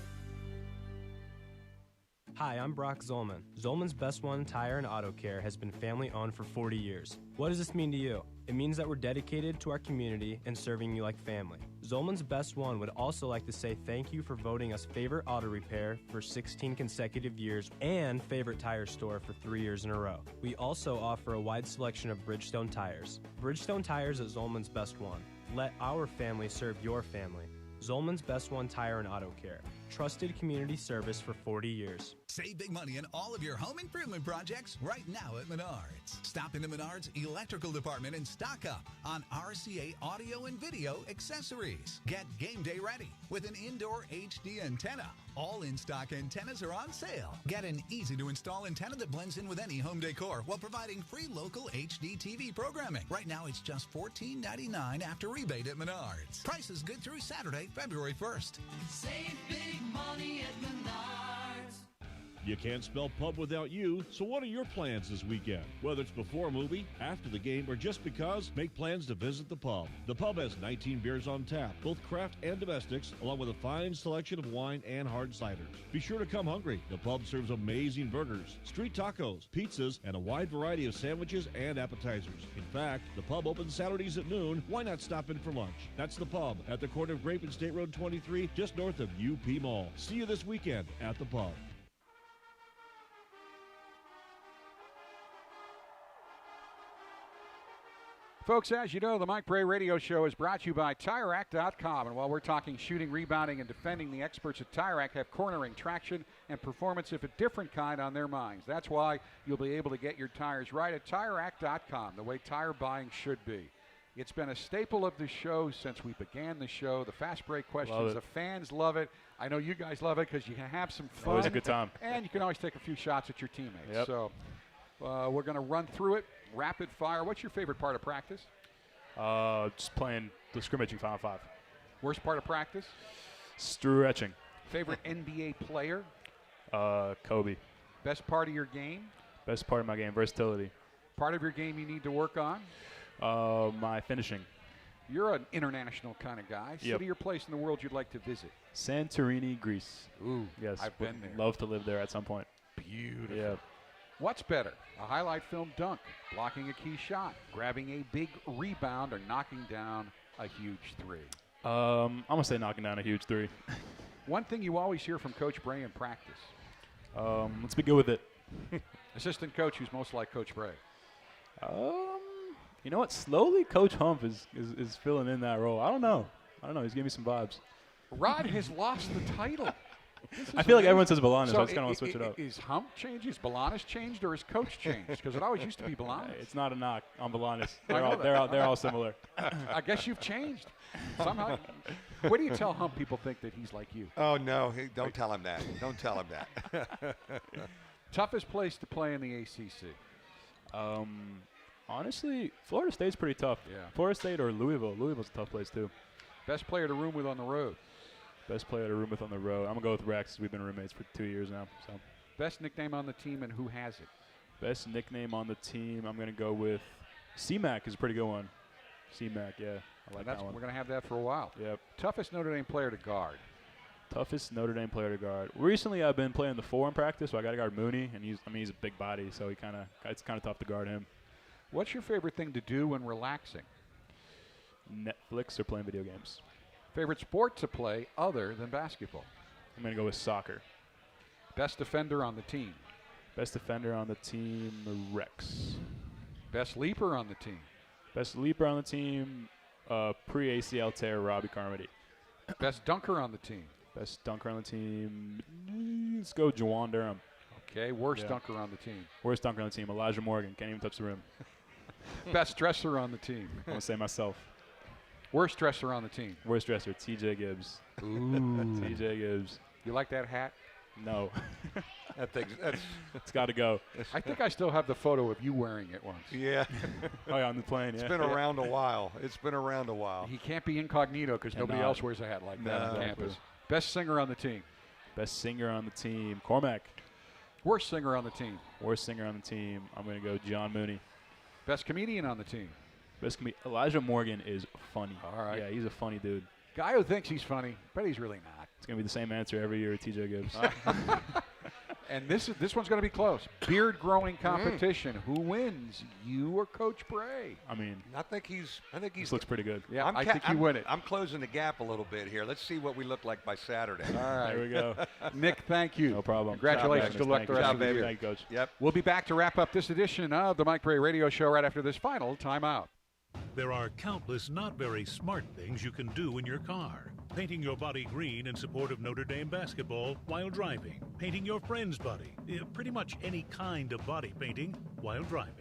Hi, I'm Brock Zolman. Zolman's Best One Tire and Auto Care has been family-owned for 40 years. What does this mean to you? It means that we're dedicated to our community and serving you like family. Zolman's Best One would also like to say thank you for voting us favorite auto repair for 16 consecutive years and favorite tire store for 3 years in a row. We also offer a wide selection of Bridgestone tires. Bridgestone tires at Zolman's Best One. Let our family serve your family. Zolman's Best One Tire and Auto Care. Trusted community service for 40 years. Save big money on all of your home improvement projects right now at Menards. Stop into Menards Electrical Department and stock up on RCA audio and video accessories. Get game day ready with an indoor HD antenna. All in-stock antennas are on sale. Get an easy-to-install antenna that blends in with any home decor while providing free local HD TV programming. Right now, it's just $14.99 after rebate at Menards. Price is good through Saturday, February 1st. Save big money at Menards. You can't spell pub without you, so what are your plans this weekend? Whether it's before a movie, after the game, or just because, make plans to visit the pub. The pub has 19 beers on tap, both craft and domestics, along with a fine selection of wine and hard ciders. Be sure to come hungry. The pub serves amazing burgers, street tacos, pizzas, and a wide variety of sandwiches and appetizers. In fact, the pub opens Saturdays at noon. Why not stop in for lunch? That's the pub at the corner of Grape and State Road 23, just north of UP Mall. See you this weekend at the pub. Folks, as you know, the Mike Brey Radio Show is brought to you by TireRack.com. And while we're talking shooting, rebounding, and defending, the experts at Tire Rack have cornering, traction, and performance of a different kind on their minds. That's why you'll be able to get your tires right at TireRack.com, the way tire buying should be. It's been a staple of the show since we began the show. The fast break questions, the fans love it. I know you guys love it because you can have some fun. Always a good time. And you can always take a few shots at your teammates. Yep. So we're going to run through it. Rapid fire. What's your favorite part of practice? Just playing the scrimmaging 5-on-5. Worst part of practice? Stretching. Favorite NBA player? Kobe. Best part of your game? Best part of my game, versatility. Part of your game you need to work on? My finishing. You're an international kind of guy. Yep. City or place in the world you'd like to visit? Santorini, Greece. Ooh, yes. I've been there. Love to live there at some point. Beautiful. Yeah. What's better, a highlight film dunk, blocking a key shot, grabbing a big rebound, or knocking down a huge three? I'm going to say knocking down a huge three. One thing you always hear from Coach Brey in practice. Let's be good with it. Assistant coach who's most like Coach Brey. You know what? Slowly, Coach Hump is filling in that role. I don't know. He's giving me some vibes. Rod has lost the title. I feel like everyone says Bolanos, so I just kind of want to switch it up. Is Hump changed? Is Bolanos changed, or is Coach changed? Because it always used to be Bolanos. It's not a knock on Bolanos. They're all similar. I guess you've changed somehow. What do you tell Hump people think that he's like you? Oh, no. Hey, don't tell him that. Don't tell him that. Toughest place to play in the ACC? Honestly, Florida State's pretty tough. Yeah. Florida State or Louisville. Louisville's a tough place, too. Best player to room with on the road? Best player to room with on the road. I'm going to go with Rex. We've been roommates for 2 years now. So. Best nickname on the team and who has it? Best nickname on the team, I'm going to go with C-Mac is a pretty good one. C-Mac, yeah. I like that one. We're going to have that for a while. Yep. Toughest Notre Dame player to guard? Toughest Notre Dame player to guard. Recently, I've been playing the 4 in practice, so I got to guard Mooney, and he's a big body, so it's kind of tough to guard him. What's your favorite thing to do when relaxing? Netflix or playing video games. Favorite sport to play other than basketball? I'm going to go with soccer. Best defender on the team? Best defender on the team, Rex. Best leaper on the team? Best leaper on the team, pre-ACL tear, Robbie Carmody. Best dunker on the team? Best dunker on the team, let's go Juwan Durham. Okay, worst dunker on the team? Worst dunker on the team, Elijah Morgan. Can't even touch the rim. Best dresser on the team? I'm going to say myself. Worst dresser on the team? Worst dresser, TJ Gibbs. Ooh. TJ Gibbs. You like that hat? No. It's got to go. I think I still have the photo of you wearing it once. Yeah. Oh, yeah, on the plane, It's been around a while. It's been around a while. He can't be incognito because nobody else wears a hat like that on campus. Best singer on the team? Best singer on the team, Cormac. Worst singer on the team? Worst singer on the team, I'm going to go John Mooney. Best comedian on the team? Elijah Morgan is funny. All right. Yeah, he's a funny dude. Guy who thinks he's funny, but he's really not. It's going to be the same answer every year with TJ Gibbs. And this one's going to be close. Beard growing competition. Who wins? You or Coach Brey? I mean, I think he's. This looks pretty good. Yeah, I think you win it. I'm closing the gap a little bit here. Let's see what we look like by Saturday. All right. There we go. Nick, thank you. No problem. Congratulations. Good luck the rest of the year. Thank you, Coach. Yep. We'll be back to wrap up this edition of the Mike Brey Radio Show right after this final timeout. There are countless not very smart things you can do in your car. Painting your body green in support of Notre Dame basketball while driving. Painting your friend's body. Pretty much any kind of body painting while driving.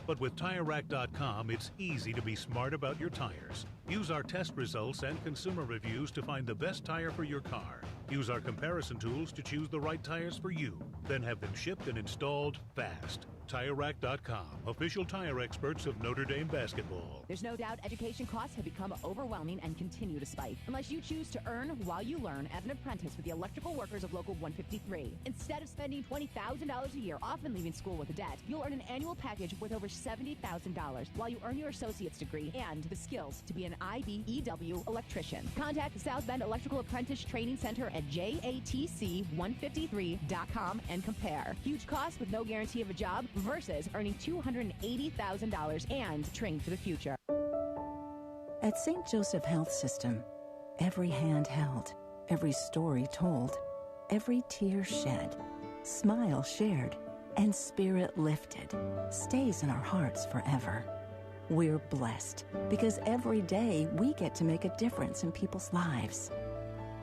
But with TireRack.com, it's easy to be smart about your tires. Use our test results and consumer reviews to find the best tire for your car. Use our comparison tools to choose the right tires for you. Then have them shipped and installed fast. TireRack.com, official tire experts of Notre Dame basketball. There's no doubt education costs have become overwhelming and continue to spike. Unless you choose to earn while you learn as an apprentice with the electrical workers of Local 153. Instead of spending $20,000 a year, often leaving school with a debt, you'll earn an annual package worth over $70,000 while you earn your associate's degree and the skills to be an IBEW electrician. Contact the South Bend Electrical Apprentice Training Center at JATC153.com and compare. Huge cost with no guarantee of a job versus earning $280,000 and training for the future. At St. Joseph Health System, every hand held, every story told, every tear shed, smile shared, and spirit lifted stays in our hearts forever. We're blessed because every day we get to make a difference in people's lives.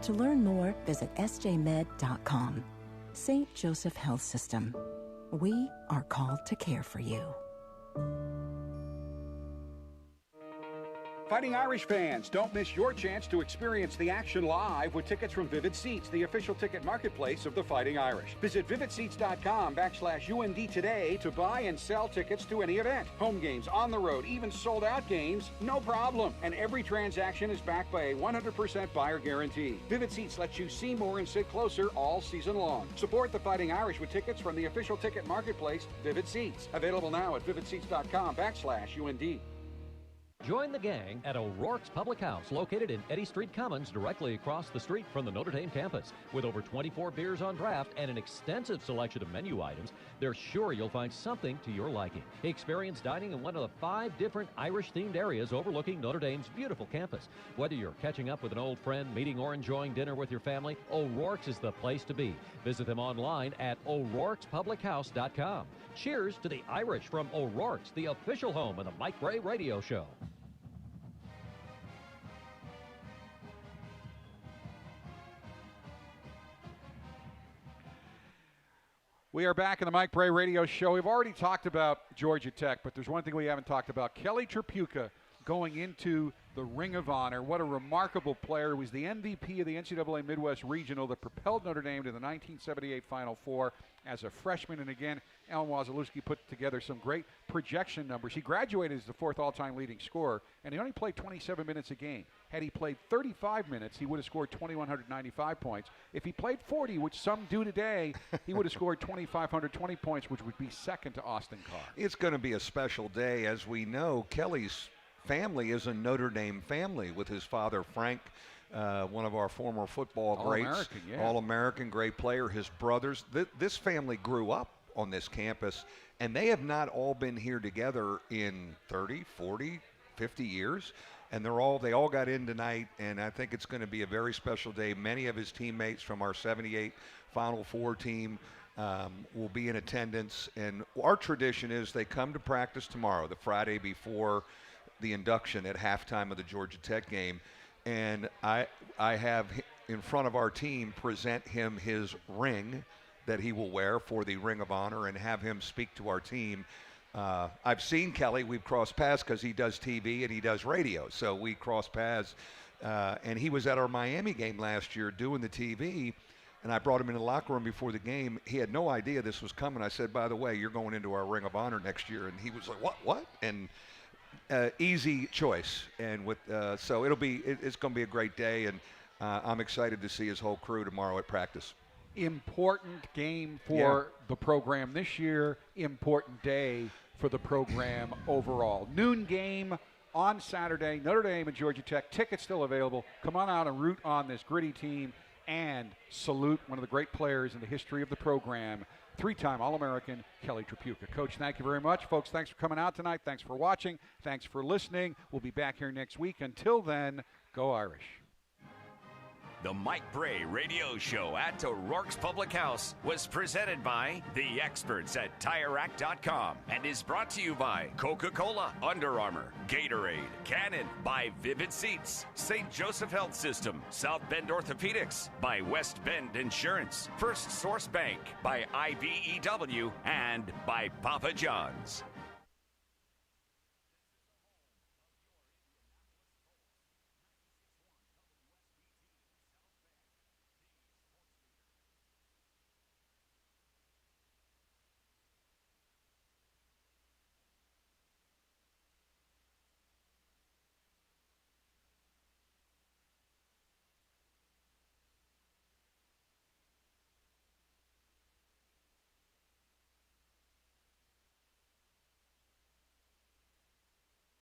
To learn more, visit sjmed.com. St. Joseph Health System. We are called to care for you. Fighting Irish fans, don't miss your chance to experience the action live with tickets from Vivid Seats, the official ticket marketplace of the Fighting Irish. Visit vividseats.com/UND today to buy and sell tickets to any event. Home games, on the road, even sold out games, no problem. And every transaction is backed by a 100% buyer guarantee. Vivid Seats lets you see more and sit closer all season long. Support the Fighting Irish with tickets from the official ticket marketplace, Vivid Seats. Available now at vividseats.com/UND. Join the gang at O'Rourke's Public House, located in Eddy Street Commons, directly across the street from the Notre Dame campus. With over 24 beers on draft and an extensive selection of menu items, they're sure you'll find something to your liking. Experience dining in one of the 5 different Irish-themed areas overlooking Notre Dame's beautiful campus. Whether you're catching up with an old friend, meeting or enjoying dinner with your family, O'Rourke's is the place to be. Visit them online at o'rourkespublichouse.com. Cheers to the Irish from O'Rourke's, the official home of the Mike Brey Radio Show. We are back in the Mike Brey Radio Show. We've already talked about Georgia Tech, but there's one thing we haven't talked about. Kelly Tripucka going into the Ring of Honor. What a remarkable player. He was the MVP of the NCAA Midwest Regional that propelled Notre Dame to the 1978 Final Four as a freshman. And again, Alan Wazalewski put together some great projection numbers. He graduated as the 4th all-time leading scorer, and he only played 27 minutes a game. Had he played 35 minutes, he would have scored 2,195 points. If he played 40, which some do today, he would have scored 2,520 points, which would be second to Austin Carr. It's going to be a special day. As we know, Kelly's family is a Notre Dame family with his father, Frank, one of our former football greats. All-American, yeah. All-American, great player. His brothers. This family grew up on this campus, and they have not all been here together in 30, 40, 50 years. And they all got in tonight, and I think it's going to be a very special day. Many of his teammates from our 78 Final Four team will be in attendance. And our tradition is they come to practice tomorrow, the Friday before the induction at halftime of the Georgia Tech game. And I have in front of our team present him his ring that he will wear for the Ring of Honor and have him speak to our team. I've seen Kelly. We've crossed paths because he does TV and he does radio. So we cross paths. And he was at our Miami game last year doing the TV. And I brought him in the locker room before the game. He had no idea this was coming. I said, by the way, you're going into our Ring of Honor next year. And he was like, what? And easy choice. And so it's going to be a great day. And I'm excited to see his whole crew tomorrow at practice. Important game for the program this year. Important day for the program overall. Noon game on Saturday. Notre Dame and Georgia Tech. Tickets still available. Come on out and root on this gritty team and salute one of the great players in the history of the program, 3-time All-American Kelly Tripucka. Coach, thank you very much. Folks, thanks for coming out tonight. Thanks for watching. Thanks for listening. We'll be back here next week. Until then, go Irish. The Mike Brey Radio Show at O'Rourke's Public House was presented by the experts at TireRack.com and is brought to you by Coca-Cola, Under Armour, Gatorade, Canon, by Vivid Seats, St. Joseph Health System, South Bend Orthopedics, by West Bend Insurance, First Source Bank, by IBEW, and by Papa John's.